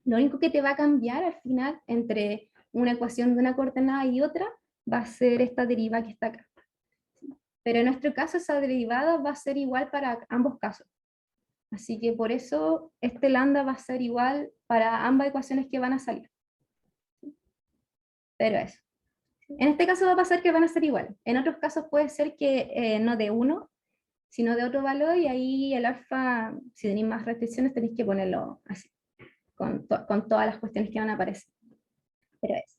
lo único que te va a cambiar al final entre una ecuación de una coordenada y otra va a ser esta derivada que está acá. Pero en nuestro caso esa derivada va a ser igual para ambos casos. Así que por eso este lambda va a ser igual para ambas ecuaciones que van a salir. Pero eso. En este caso va a pasar que van a ser iguales. En otros casos puede ser que no de 1, sino de otro valor, y ahí el alfa, si tenéis más restricciones, tenéis que ponerlo así, con todas las cuestiones que van a aparecer. Pero eso.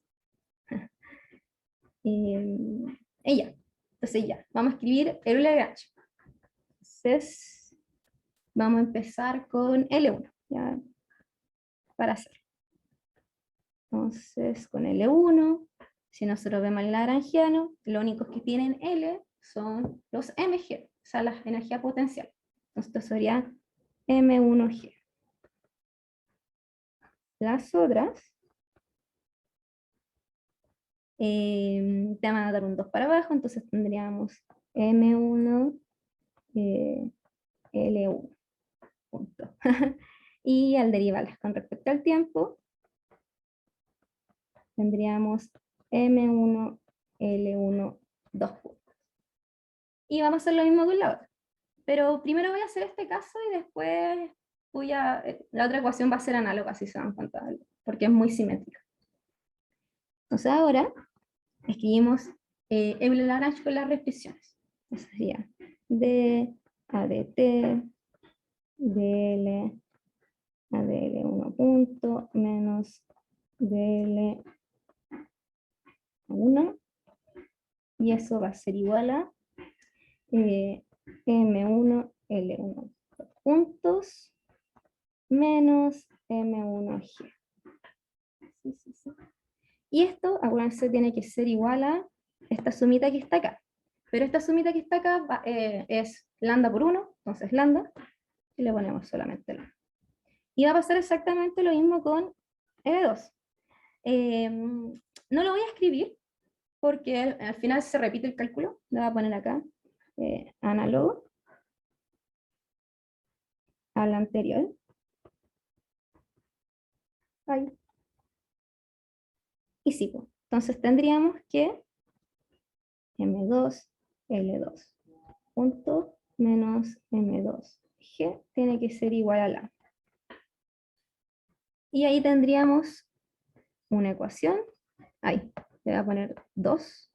Y ya. Entonces ya, vamos a escribir el Lagrange. Entonces, vamos a empezar con L1, ya, para hacer. Entonces, con L1, si nosotros vemos el lagrangiano, los únicos que tienen L son los mg, o sea, la energía potencial. Entonces, esto sería M1G. Las otras te van a dar un 2 para abajo, entonces tendríamos M1 L1. Punto. Y al derivarlas con respecto al tiempo, tendríamos M1 L1 2 puntos. Y vamos a hacer lo mismo con la otra. Pero primero voy a hacer este caso y después la otra ecuación va a ser análoga, si se dan cuenta, porque es muy simétrica. Entonces ahora escribimos Euler-Lagrange con las restricciones. Eso sería d a dt dl a dl1 punto menos dl a 1, y eso va a ser igual a M1 L1 puntos menos M1G. Sí. Y esto, acuérdense, tiene que ser igual a esta sumita que está acá. Pero esta sumita que está acá es lambda por 1, entonces lambda, y le ponemos solamente lambda. Y va a pasar exactamente lo mismo con L2. No lo voy a escribir, porque al final se repite el cálculo. Lo voy a poner acá, análogo al anterior. Ahí. Y sí, pues, entonces tendríamos que M2, L2, punto menos M2G tiene que ser igual a lambda. Y ahí tendríamos una ecuación. Ahí, le voy a poner 2,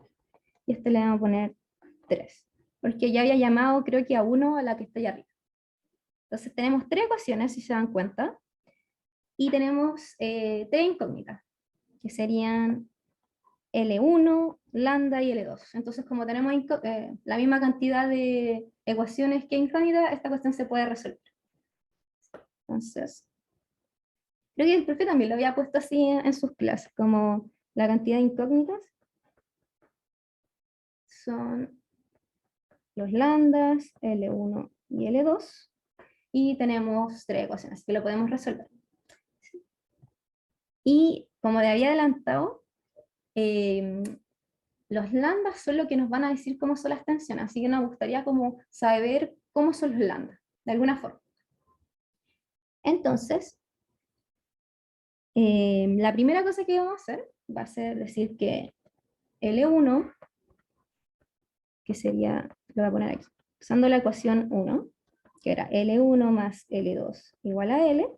y este le vamos a poner 3, porque ya había llamado, creo que a 1 a la que está allá arriba. Entonces tenemos 3 ecuaciones, si se dan cuenta, y tenemos 3 incógnitas, que serían L1, lambda y L2. Entonces, como tenemos la misma cantidad de ecuaciones que incógnitas, esta cuestión se puede resolver. Entonces, creo que el profe también lo había puesto así en sus clases, como la cantidad de incógnitas son los lambdas, L1 y L2, y tenemos 3 ecuaciones que lo podemos resolver. Y como te había adelantado, los lambdas son lo que nos van a decir cómo son las tensiones, así que nos gustaría como saber cómo son los lambdas, de alguna forma. Entonces, La primera cosa que vamos a hacer va a ser decir que L1, que sería, lo voy a poner aquí, usando la ecuación 1, que era L1 más L2 igual a L,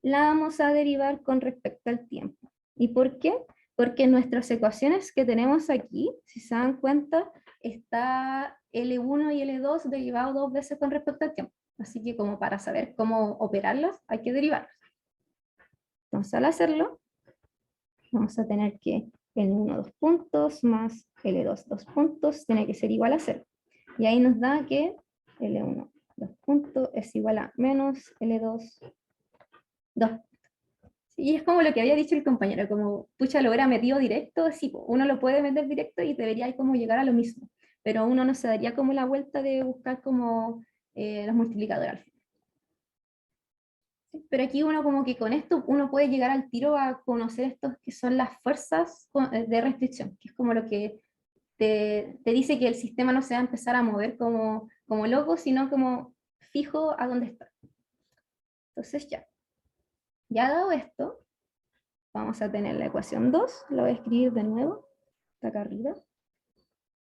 la vamos a derivar con respecto al tiempo. ¿Y por qué? Porque en nuestras ecuaciones que tenemos aquí, si se dan cuenta, está L1 y L2 derivados 2 veces con respecto al tiempo. Así que como para saber cómo operarlas, hay que derivarlas. Entonces al hacerlo, vamos a tener que L1 2 puntos más L2 2 puntos tiene que ser igual a 0. Y ahí nos da que L1 2 puntos es igual a menos L2 2. Y es como lo que había dicho el compañero, como, pucha, lo hubiera metido directo, sí, uno lo puede meter directo y debería como llegar a lo mismo, pero uno no se daría como la vuelta de buscar como los multiplicadores al final. Pero aquí uno como que con esto uno puede llegar al tiro a conocer estos que son las fuerzas de restricción, que es como lo que te dice que el sistema no se va a empezar a mover como loco, sino como fijo a donde está. Entonces ya dado esto, vamos a tener la ecuación 2, la voy a escribir de nuevo, está acá arriba,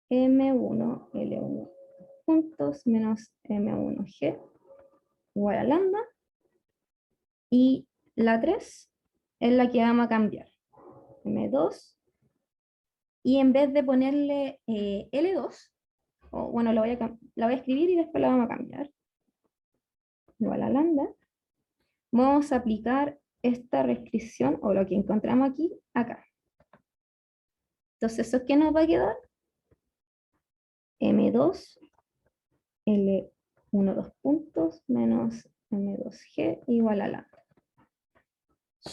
M1 L1 puntos menos M1G igual a lambda, y la 3 es la que vamos a cambiar, M2, y en vez de ponerle L2, o bueno, la voy a escribir y después la vamos a cambiar, igual a lambda, vamos a aplicar esta restricción, o lo que encontramos aquí, acá. Entonces, ¿eso qué nos va a quedar? M2, L1 2 puntos, menos M2G igual a lambda.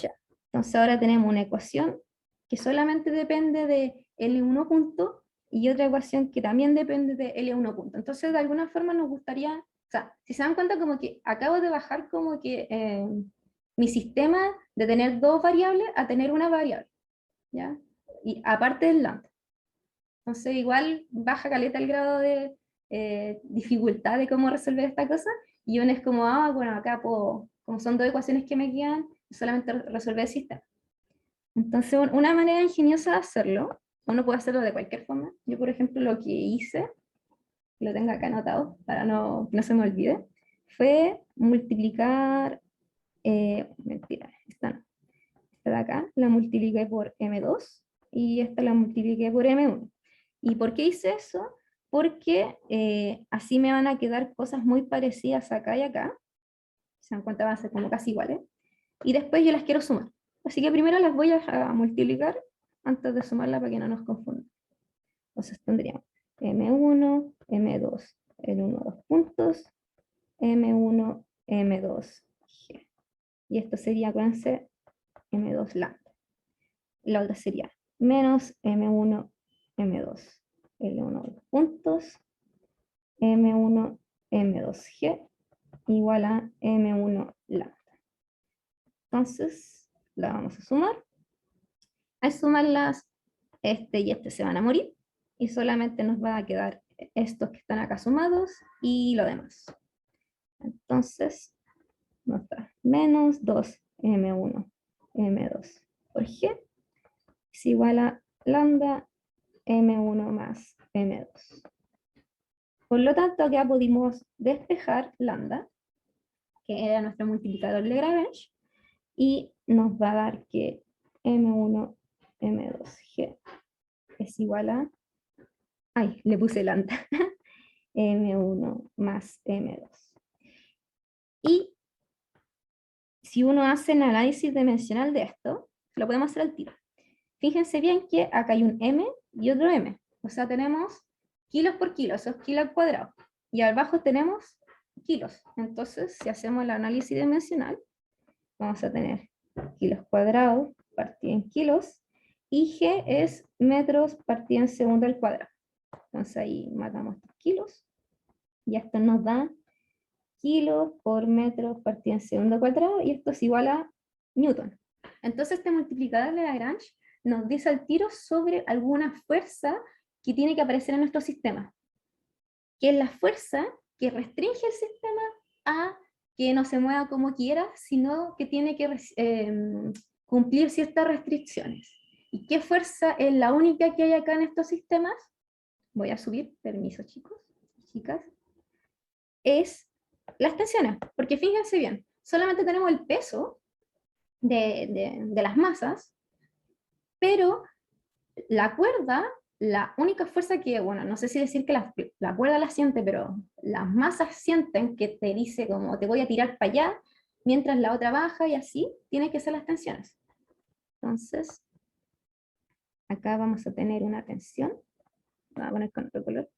Ya. Entonces ahora tenemos una ecuación que solamente depende de L1 punto y otra ecuación que también depende de L1 punto. Entonces de alguna forma nos gustaría, o sea, si se dan cuenta como que acabo de bajar como que mi sistema de tener dos variables a tener una variable, ¿ya? Y aparte del lambda. Entonces igual baja caleta el grado de dificultad de cómo resolver esta cosa, y uno es como, bueno, acá puedo, como son dos ecuaciones que me quedan, solamente resolver el sistema. Entonces una manera ingeniosa de hacerlo, uno puede hacerlo de cualquier forma. Yo por ejemplo lo que hice, lo tengo acá anotado para que no se me olvide, fue multiplicar, mentira, esta no, esta de acá la multipliqué por M2 y esta la multipliqué por M1. ¿Y por qué hice eso? Porque así me van a quedar cosas muy parecidas acá y acá. Se dan cuenta, van a ser como casi iguales. Y después yo las quiero sumar. Así que primero las voy a multiplicar antes de sumarlas para que no nos confundan. Entonces tendríamos M1, M2, L1, 2 puntos, M1, M2, G. Y esto sería, acuérdense, M2 lambda. La otra sería menos M1, M2, L1, 2 puntos, M1, M2G igual a M1 lambda. Entonces, la vamos a sumar. Al sumarlas, este y este se van a morir, y solamente nos va a quedar estos que están acá sumados y lo demás. Entonces, nos da menos 2M1, M2 por G es igual a lambda M1 más M2. Por lo tanto, acá pudimos despejar lambda, que era nuestro multiplicador de Lagrange, y nos va a dar que M1, M2G es igual a, le puse lambda, M1 más M2. Y si uno hace un análisis dimensional de esto, lo podemos hacer al tiro. Fíjense bien que acá hay un M y otro M. O sea, tenemos kilos por kilo, eso es kilo al cuadrado. Y abajo tenemos kilos. Entonces, si hacemos el análisis dimensional, vamos a tener kilos cuadrados partido en kilos, y G es metros partido en segundo al cuadrado. Entonces ahí matamos estos kilos, y esto nos da kilos por metros partido en segundo al cuadrado, y esto es igual a Newton. Entonces este multiplicador de Lagrange nos dice al tiro sobre alguna fuerza que tiene que aparecer en nuestro sistema, que es la fuerza que restringe el sistema a que no se mueva como quiera, sino que tiene que cumplir ciertas restricciones. ¿Y qué fuerza es la única que hay acá en estos sistemas? Voy a subir, permiso chicos, chicas. Es las tensiones, porque fíjense bien, solamente tenemos el peso de las masas, pero la cuerda, la única fuerza que, bueno, no sé si decir que la cuerda la siente, pero las masas sienten que te dice como te voy a tirar para allá, mientras la otra baja y así, tiene que ser las tensiones. Entonces, acá vamos a tener una tensión, voy a poner con otro color.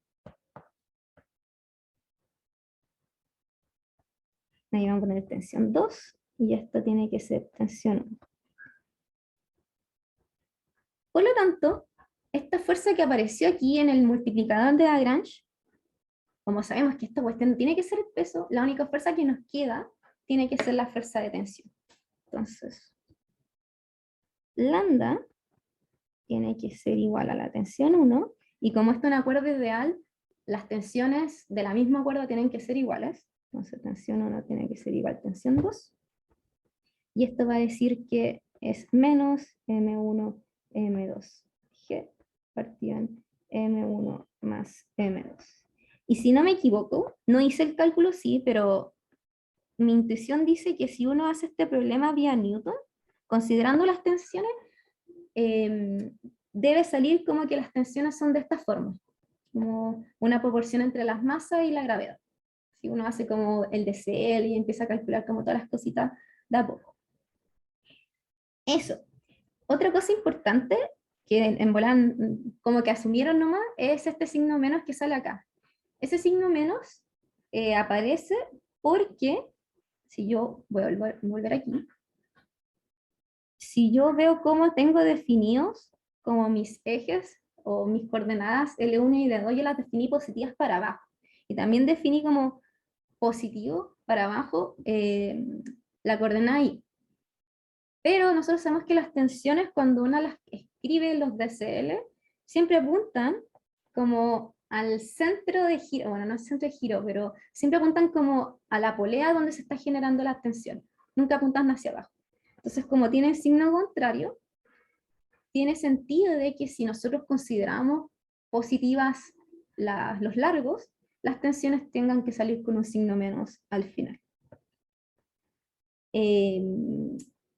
Ahí vamos a poner tensión 2, y esto tiene que ser tensión 1. Por lo tanto, esta fuerza que apareció aquí en el multiplicador de Lagrange, como sabemos que esta cuestión tiene que ser el peso, la única fuerza que nos queda tiene que ser la fuerza de tensión. Entonces, lambda tiene que ser igual a la tensión 1, y como esto es una cuerda ideal, las tensiones de la misma cuerda tienen que ser iguales. Entonces, tensión 1 tiene que ser igual a tensión 2. Y esto va a decir que es menos M1, M2, G partido en M1 más M2. Y si no me equivoco, no hice el cálculo, sí, pero mi intuición dice que si uno hace este problema vía Newton, considerando las tensiones, debe salir como que las tensiones son de esta forma, como una proporción entre las masas y la gravedad. Si uno hace como el DCL y empieza a calcular como todas las cositas, da poco. Eso. Otra cosa importante que en Volán como que asumieron nomás es este signo menos que sale acá. Ese signo menos aparece porque, si yo voy a volver aquí, si yo veo cómo tengo definidos como mis ejes o mis coordenadas L1 y L2, yo las definí positivas para abajo. Y también definí como positivo para abajo la coordenada Y. Pero nosotros sabemos que las tensiones, cuando uno las escribe en los DCL, siempre apuntan como al centro de giro, bueno, no al centro de giro, pero siempre apuntan como a la polea donde se está generando la tensión, nunca apuntan hacia abajo. Entonces, como tienen signo contrario, tiene sentido de que si nosotros consideramos positivas los largos, las tensiones tengan que salir con un signo menos al final.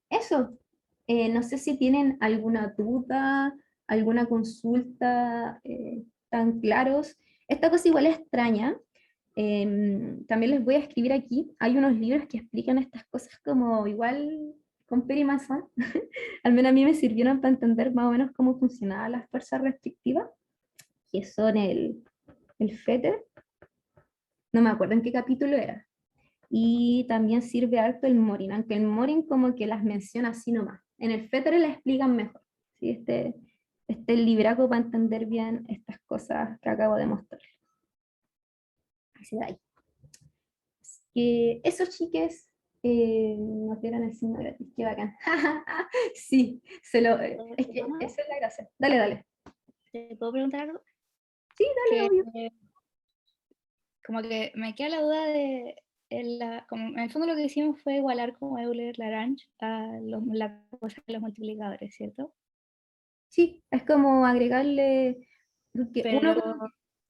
Eso. No sé si tienen alguna duda, alguna consulta tan claros. Esta cosa igual es extraña. También les voy a escribir aquí. Hay unos libros que explican estas cosas como igual con pera y manzana. Al menos a mí me sirvieron para entender más o menos cómo funcionaban las fuerzas restrictivas, que son el Fetter. No me acuerdo en qué capítulo era. Y también sirve harto el Morin, aunque el Morin como que las menciona así nomás. En el Fetter las explican mejor. ¿Sí? Este libraco para entender bien estas cosas que acabo de mostrar. Así de ahí. Así que eso, chiques, nos dieron el signo gratis. Qué bacán. Sí, es que esa es la gracia. Dale, dale.
¿Te puedo preguntar algo?
Sí, dale, obvio.
Como que me queda la duda de, como en el fondo lo que hicimos fue igualar como Euler-Lagrange a la cosa de los multiplicadores, ¿cierto?
Sí, es como agregarle...
Pero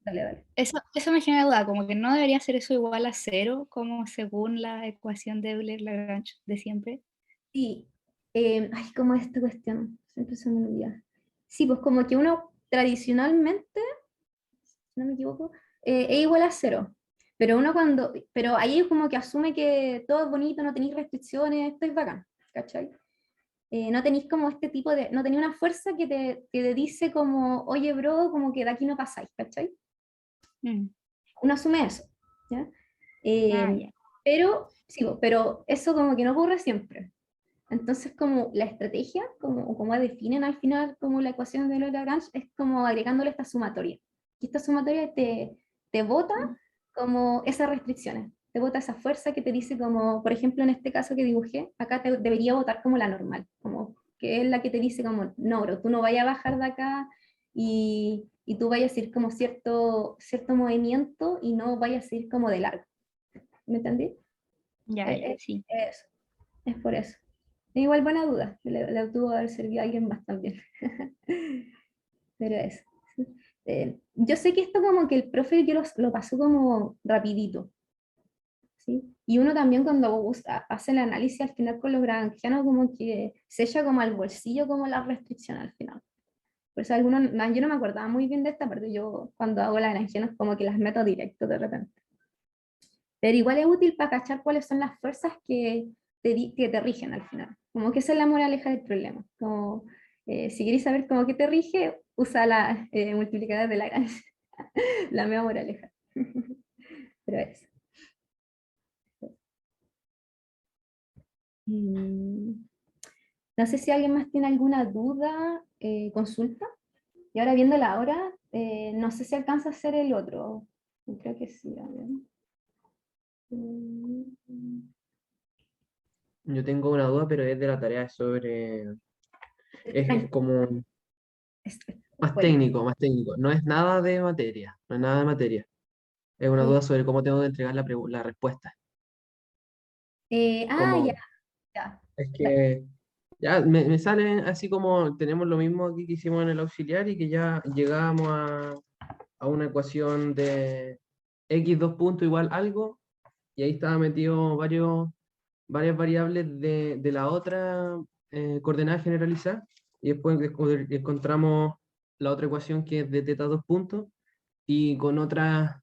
Dale, dale.
eso me genera duda, como que no debería ser eso igual a 0, como según la ecuación de Euler-Lagrange de siempre.
Sí, ay, ¿cómo es esta cuestión? Siempre se me olvida. Sí, pues como que uno tradicionalmente, si no me equivoco, es igual a 0. Pero ahí es como que asume que todo es bonito, no tenéis restricciones, esto es bacán, ¿cachai? No tenéis como este tipo de, no tenéis una fuerza que te dice como, oye bro, como que de aquí no pasáis, ¿cachai? Uno asume eso, ¿ya?
Ya.
Pero eso como que no ocurre siempre. Entonces, como la estrategia, como definen al final como la ecuación de Lagrange, es como agregándole esta sumatoria. Y esta sumatoria te bota como esas restricciones, te bota esa fuerza que te dice como, por ejemplo, en este caso que dibujé, acá te debería botar como la normal, como que es la que te dice como, no, bro, tú no vayas a bajar de acá y tú vayas a ir como cierto movimiento y no vayas a ir como de largo. ¿Me entendí?
Ya,
Eh,
sí.
Eso, es por eso. Igual buena duda, le tuvo haber servido a alguien más también. Pero eso. ¿Sí? Yo sé que esto como que el profe yo lo pasó como rapidito, ¿sí? Y uno también cuando hace el análisis al final con los granjeanos como que se echa como al bolsillo como la restricción al final. Por eso algunos, yo no me acordaba muy bien de esta parte, yo cuando hago las granjeanos como que las meto directo de repente. Pero igual es útil para cachar cuáles son las fuerzas que te rigen al final. Como que esa es la moraleja del problema. Como, si queréis saber cómo que te rige, usa la multiplicador de Lagrange. La misma moraleja. Pero es. Mm, No sé si alguien más tiene alguna duda, consulta. Y ahora viendo la hora, no sé si alcanza a hacer el otro. Creo que sí. A ver. Mm,
Yo tengo una duda, pero es de la tarea sobre... Es como
es-
más
¿cuál es?
técnico, más técnico. No es nada de materia, no es nada de materia. Es una duda sobre cómo tengo que entregar la respuesta.
Ya,
Como,
ya.
es
Ya.
que ya me sale así como tenemos lo mismo aquí que hicimos en el auxiliar y que ya llegamos a una ecuación de x dos puntos igual algo, y ahí estaba metido varias variables de la otra coordenada generalizada, y después encontramos la otra ecuación que es de teta dos puntos y con otras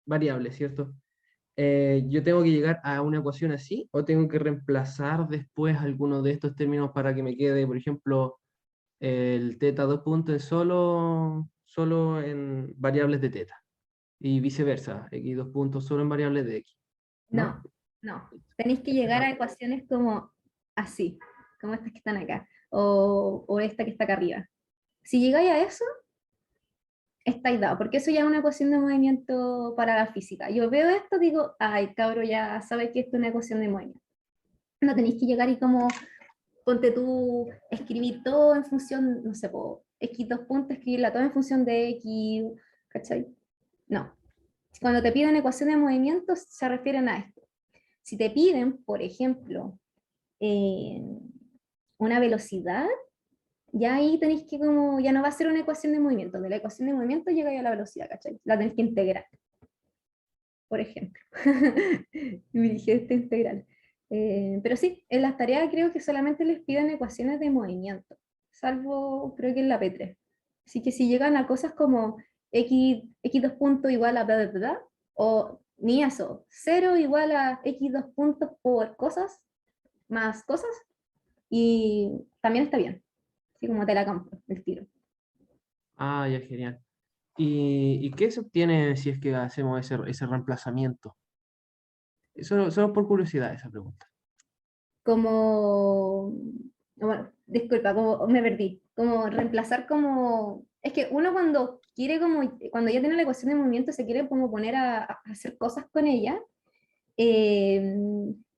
variables, ¿cierto? ¿Yo tengo que llegar a una ecuación así o tengo que reemplazar después alguno de estos términos para que me quede, por ejemplo, el teta dos puntos solo en variables de teta y viceversa, x dos puntos solo en variables de x,
No,
¿no?
no. Tenéis que llegar a ecuaciones como así, como estas que están acá, o esta que está acá arriba. Si llegáis a eso, estáis dado, porque eso ya es una ecuación de movimiento para la física. Yo veo esto, digo, ay, cabro, ya sabes que esto es una ecuación de movimiento. No tenéis que llegar y como, ponte tú, escribir todo en función, no sé, x dos puntos, escribirla todo en función de x, ¿cachai? No. Cuando te piden ecuación de movimiento, se refieren a esto. Si te piden, por ejemplo, eh, una velocidad, ya ahí tenéis que como, ya no va a ser una ecuación de movimiento, de la ecuación de movimiento llega ya a la velocidad, ¿cachai? La tenéis que integrar, por ejemplo. Me dije esta integral. Pero sí, en las tareas creo que solamente les piden ecuaciones de movimiento, salvo creo que en la P3. Así que si llegan a cosas como x dos puntos igual a bla, bla, bla, o ni eso, 0 igual a x dos puntos por cosas, más cosas, y también está bien, así como te la compro, el tiro.
Ah, ya, genial. ¿Y qué se obtiene si es que hacemos ese reemplazamiento? Solo por curiosidad esa pregunta.
Como, bueno, disculpa, como me perdí, como reemplazar como, es que uno cuando quiere como, cuando ya tiene la ecuación de movimiento se quiere como poner a hacer cosas con ella, eh,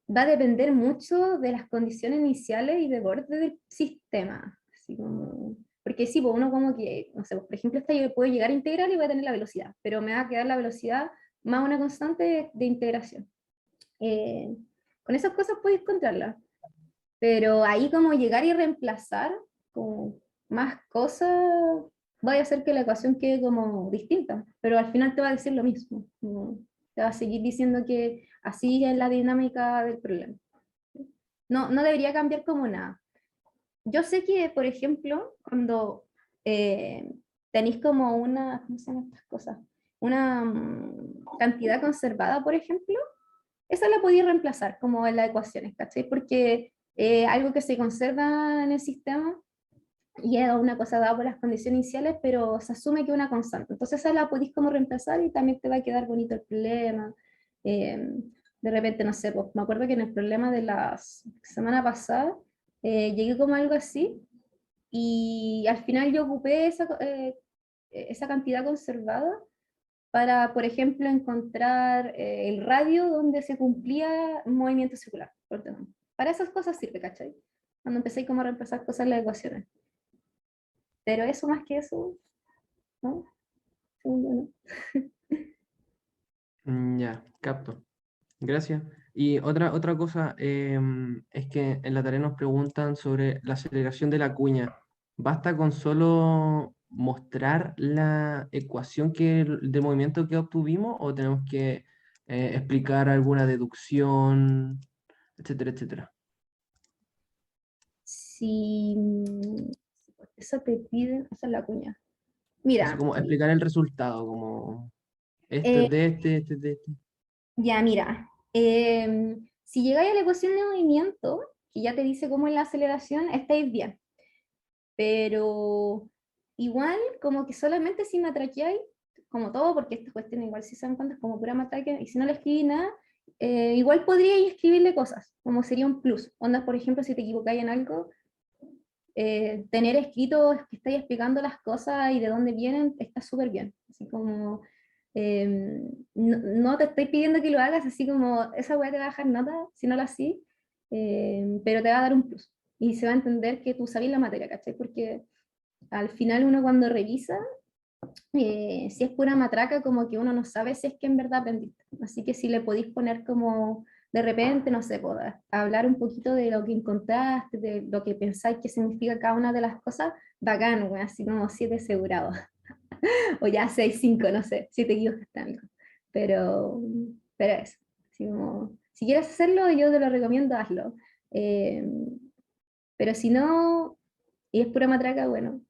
va a depender mucho de las condiciones iniciales y de borde del sistema, así como, porque sí, pues uno como que, no sé, por ejemplo, esta yo puedo llegar a integrar y voy a tener la velocidad, pero me va a quedar la velocidad más una constante de integración. Eh, con esas cosas puedes encontrarlas. Pero ahí como llegar y reemplazar con más cosas, va a hacer que la ecuación quede como distinta, pero al final te va a decir lo mismo. Te va a seguir diciendo que así es la dinámica del problema. No, no debería cambiar como nada. Yo sé que, por ejemplo, cuando tenéis como una, ¿cómo se llaman estas cosas? Una cantidad conservada, por ejemplo, esa la podía reemplazar como en las ecuaciones, ¿cachai? Porque algo que se conserva en el sistema y es una cosa dada por las condiciones iniciales, pero se asume que es una constante. Entonces esa la podéis como reemplazar y también te va a quedar bonito el problema. Eh, de repente, no sé, pues, me acuerdo que en el problema de la semana pasada llegué como algo así y al final yo ocupé esa cantidad conservada para, por ejemplo, encontrar el radio donde se cumplía un movimiento circular. Para esas cosas sirve, ¿cachai? Cuando empecé como a reemplazar cosas en las ecuaciones. Pero eso más que eso, ¿no? Según yo, no.
Ya, capto. Gracias. Y otra cosa es que en la tarea nos preguntan sobre la aceleración de la cuña. ¿Basta con solo mostrar la ecuación de movimiento que obtuvimos o tenemos que explicar alguna deducción, etcétera, etcétera?
Si eso te piden, esa es la cuña.
Así
Mira,
como explicar el resultado, como este
eh,
de este de este.
ya mira, si llegáis a la ecuación de movimiento, que ya te dice cómo es la aceleración, estáis bien. Pero igual, como que solamente si matraqueáis, como todo, porque esta cuestión igual si se dan cuenta es como pura matraca, y si no le escribí nada, igual podríais escribirle cosas, como sería un plus. Onda, por ejemplo, si te equivocáis en algo, tener escrito que estáis explicando las cosas y de dónde vienen, está súper bien. Así como, no te estoy pidiendo que lo hagas así como, esa weá te va a dejar nota si no lo haces, pero te va a dar un plus. Y se va a entender que tú sabes la materia, ¿cachai? Porque al final uno cuando revisa, si es pura matraca, como que uno no sabe si es que en verdad aprendiste. Así que si le podéis poner como de repente, no sé, hablar un poquito de lo que encontraste, de lo que pensáis que significa cada una de las cosas, bacano, güey, así como 7 asegurado. O ya 6 5 no sé, 7 equivocaste algo. Pero, pero eso, así como, si quieres hacerlo, yo te lo recomiendo, hazlo. Eh, pero si no, y es pura matraca, bueno,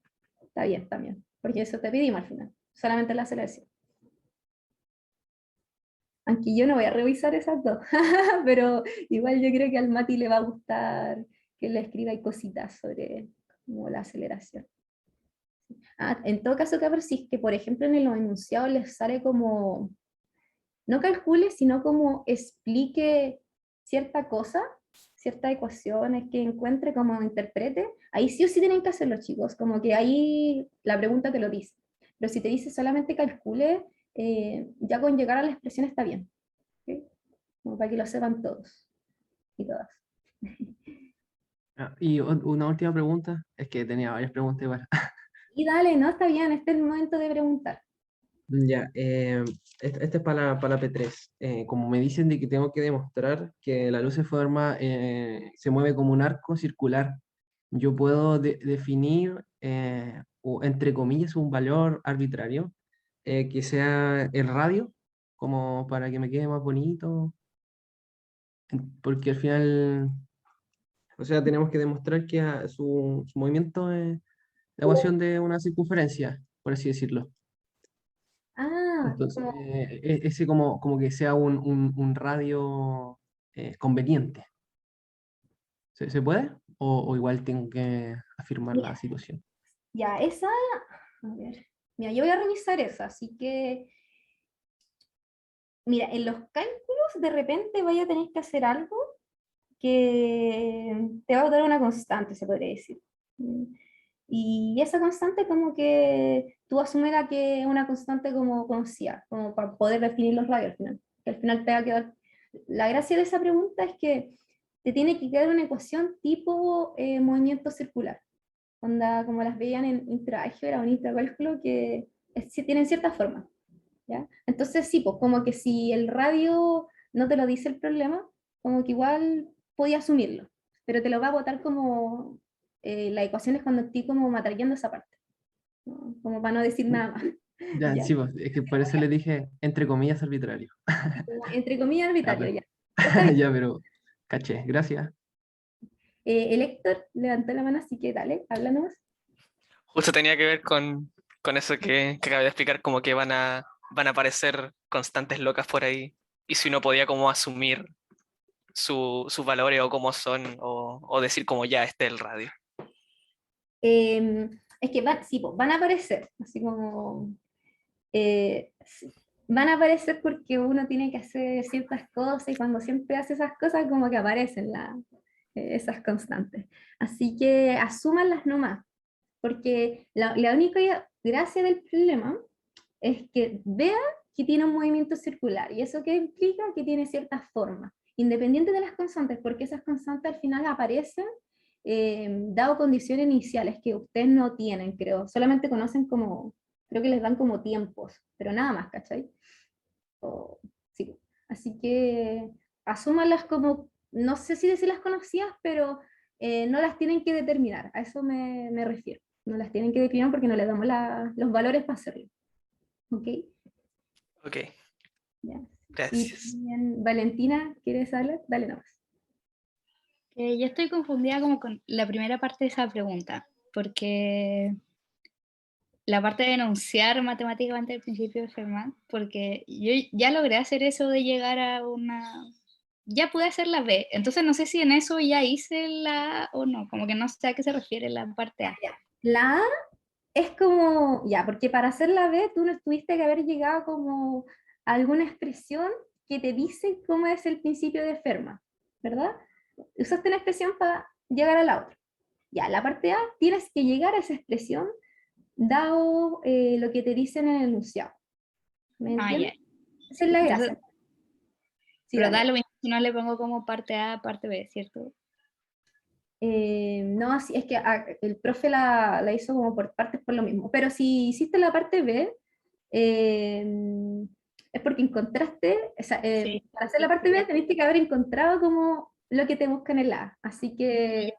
está bien también, porque eso te pedimos al final, solamente la aceleración. Aunque yo no voy a revisar esas dos, pero igual yo creo que al Mati le va a gustar que le escriba y cositas sobre como la aceleración. Ah, en todo caso, que si es que, por ejemplo, en el enunciado les sale como, no calcule, sino como explique cierta cosa, ciertas ecuaciones que encuentre, como interprete, ahí sí o sí tienen que hacerlo, chicos, como que ahí la pregunta te lo dice. Pero si te dice solamente calcule, ya con llegar a la expresión está bien, ¿ok? Como para que lo sepan todos y todas.
Ah, y una última pregunta, es que tenía varias preguntas igual.
Y dale, no, está bien, este es el momento de preguntar.
Ya, este es para la P3. Como me dicen de que tengo que demostrar que la luz se mueve como un arco circular, yo puedo definir, o, entre comillas, un valor arbitrario que sea el radio, como para que me quede más bonito, porque al final, o sea, tenemos que demostrar que su movimiento es la ecuación de una circunferencia, por así decirlo.
Ah,
Entonces,
como,
ese como que sea un radio conveniente. ¿Se puede? O igual tengo que afirmar la
mira,
situación?
ya, esa, a ver, mira, yo voy a revisar esa, así que, mira, en los cálculos de repente vaya a tener que hacer algo que te va a dar una constante, se podría decir. Y esa constante como que tú asumes que es una constante como conocida, como para poder definir los radios al final. Que al final te va a quedar... La gracia de esa pregunta es que te tiene que quedar una ecuación tipo movimiento circular. Onda, como las veían en intraálgebra o en intracálculo, que tienen cierta forma. ¿Ya? Entonces sí, pues como que si el radio no te lo dice el problema, como que igual podía asumirlo, pero te lo va a botar como la ecuación es cuando estoy como matraqueando esa parte, ¿no? Como para no decir nada más.
Ya,
Ya,
sí, pues, es que por eso le dije, entre comillas, arbitrario.
como entre comillas
Ya,
arbitrario,
pero,
ya. Está bien.
ya, pero caché, gracias.
El Héctor levantó la mano, así que dale, háblanos.
Justo tenía que ver con eso que acabé de explicar, como que van a aparecer constantes locas por ahí. Y si uno podía como asumir sus valores o cómo son, o decir como ya este es el radio.
Es que van, sí, pues, van a aparecer, así como sí, van a aparecer porque uno tiene que hacer ciertas cosas y cuando siempre hace esas cosas como que aparecen esas constantes. Así que asúmanlas nomás, porque la única gracia del problema es que vea que tiene un movimiento circular y eso que implica que tiene ciertas formas, independiente de las constantes, porque esas constantes al final aparecen dado condiciones iniciales que ustedes no tienen, creo, solamente conocen como, creo que les dan como tiempos, pero nada más, ¿cachai? O- sí. Así que asúmalas como, no sé si decirlas conocidas, pero no las tienen que determinar, a eso me refiero. No las tienen que determinar porque no les damos los valores para hacerlo. ¿Ok?
Ok,
Ya. Y
gracias.
también, Valentina, ¿quieres hablar? Dale nomás.
Yo estoy confundida como con la primera parte de esa pregunta, porque la parte de enunciar matemáticamente el principio de Fermat, porque yo ya logré hacer eso de llegar a una... Ya pude hacer la B, entonces no sé si en eso ya hice la A o no, como que no sé a qué se refiere la parte A.
La A es como, ya, porque para hacer la B tú no tuviste que haber llegado como a alguna expresión que te dice cómo es el principio de Fermat, ¿verdad? Usaste una expresión para llegar a la otra. Ya, la parte A, tienes que llegar a esa expresión dado lo que te dicen en el enunciado. ¿Me
Ah, ya.
entiendes? Esa es la
Entonces,
gracia. Sí,
pero
dale.
da lo mismo si no le pongo como parte A, parte B, ¿cierto?
No, sí, es que el profe la hizo como por partes por lo mismo. Pero si hiciste la parte B, es porque encontraste, o sea,
Sí.
para hacer la parte B tenés que haber encontrado como lo que te busca en el A. Así que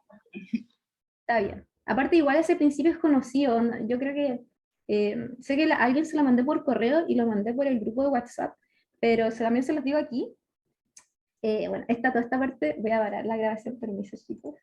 está bien. Aparte, igual ese principio es conocido. Yo creo que, sé que alguien se lo mandé por correo y lo mandé por el grupo de WhatsApp, pero también se los digo aquí. Bueno, toda esta parte, voy a parar la grabación, permiso, chicos.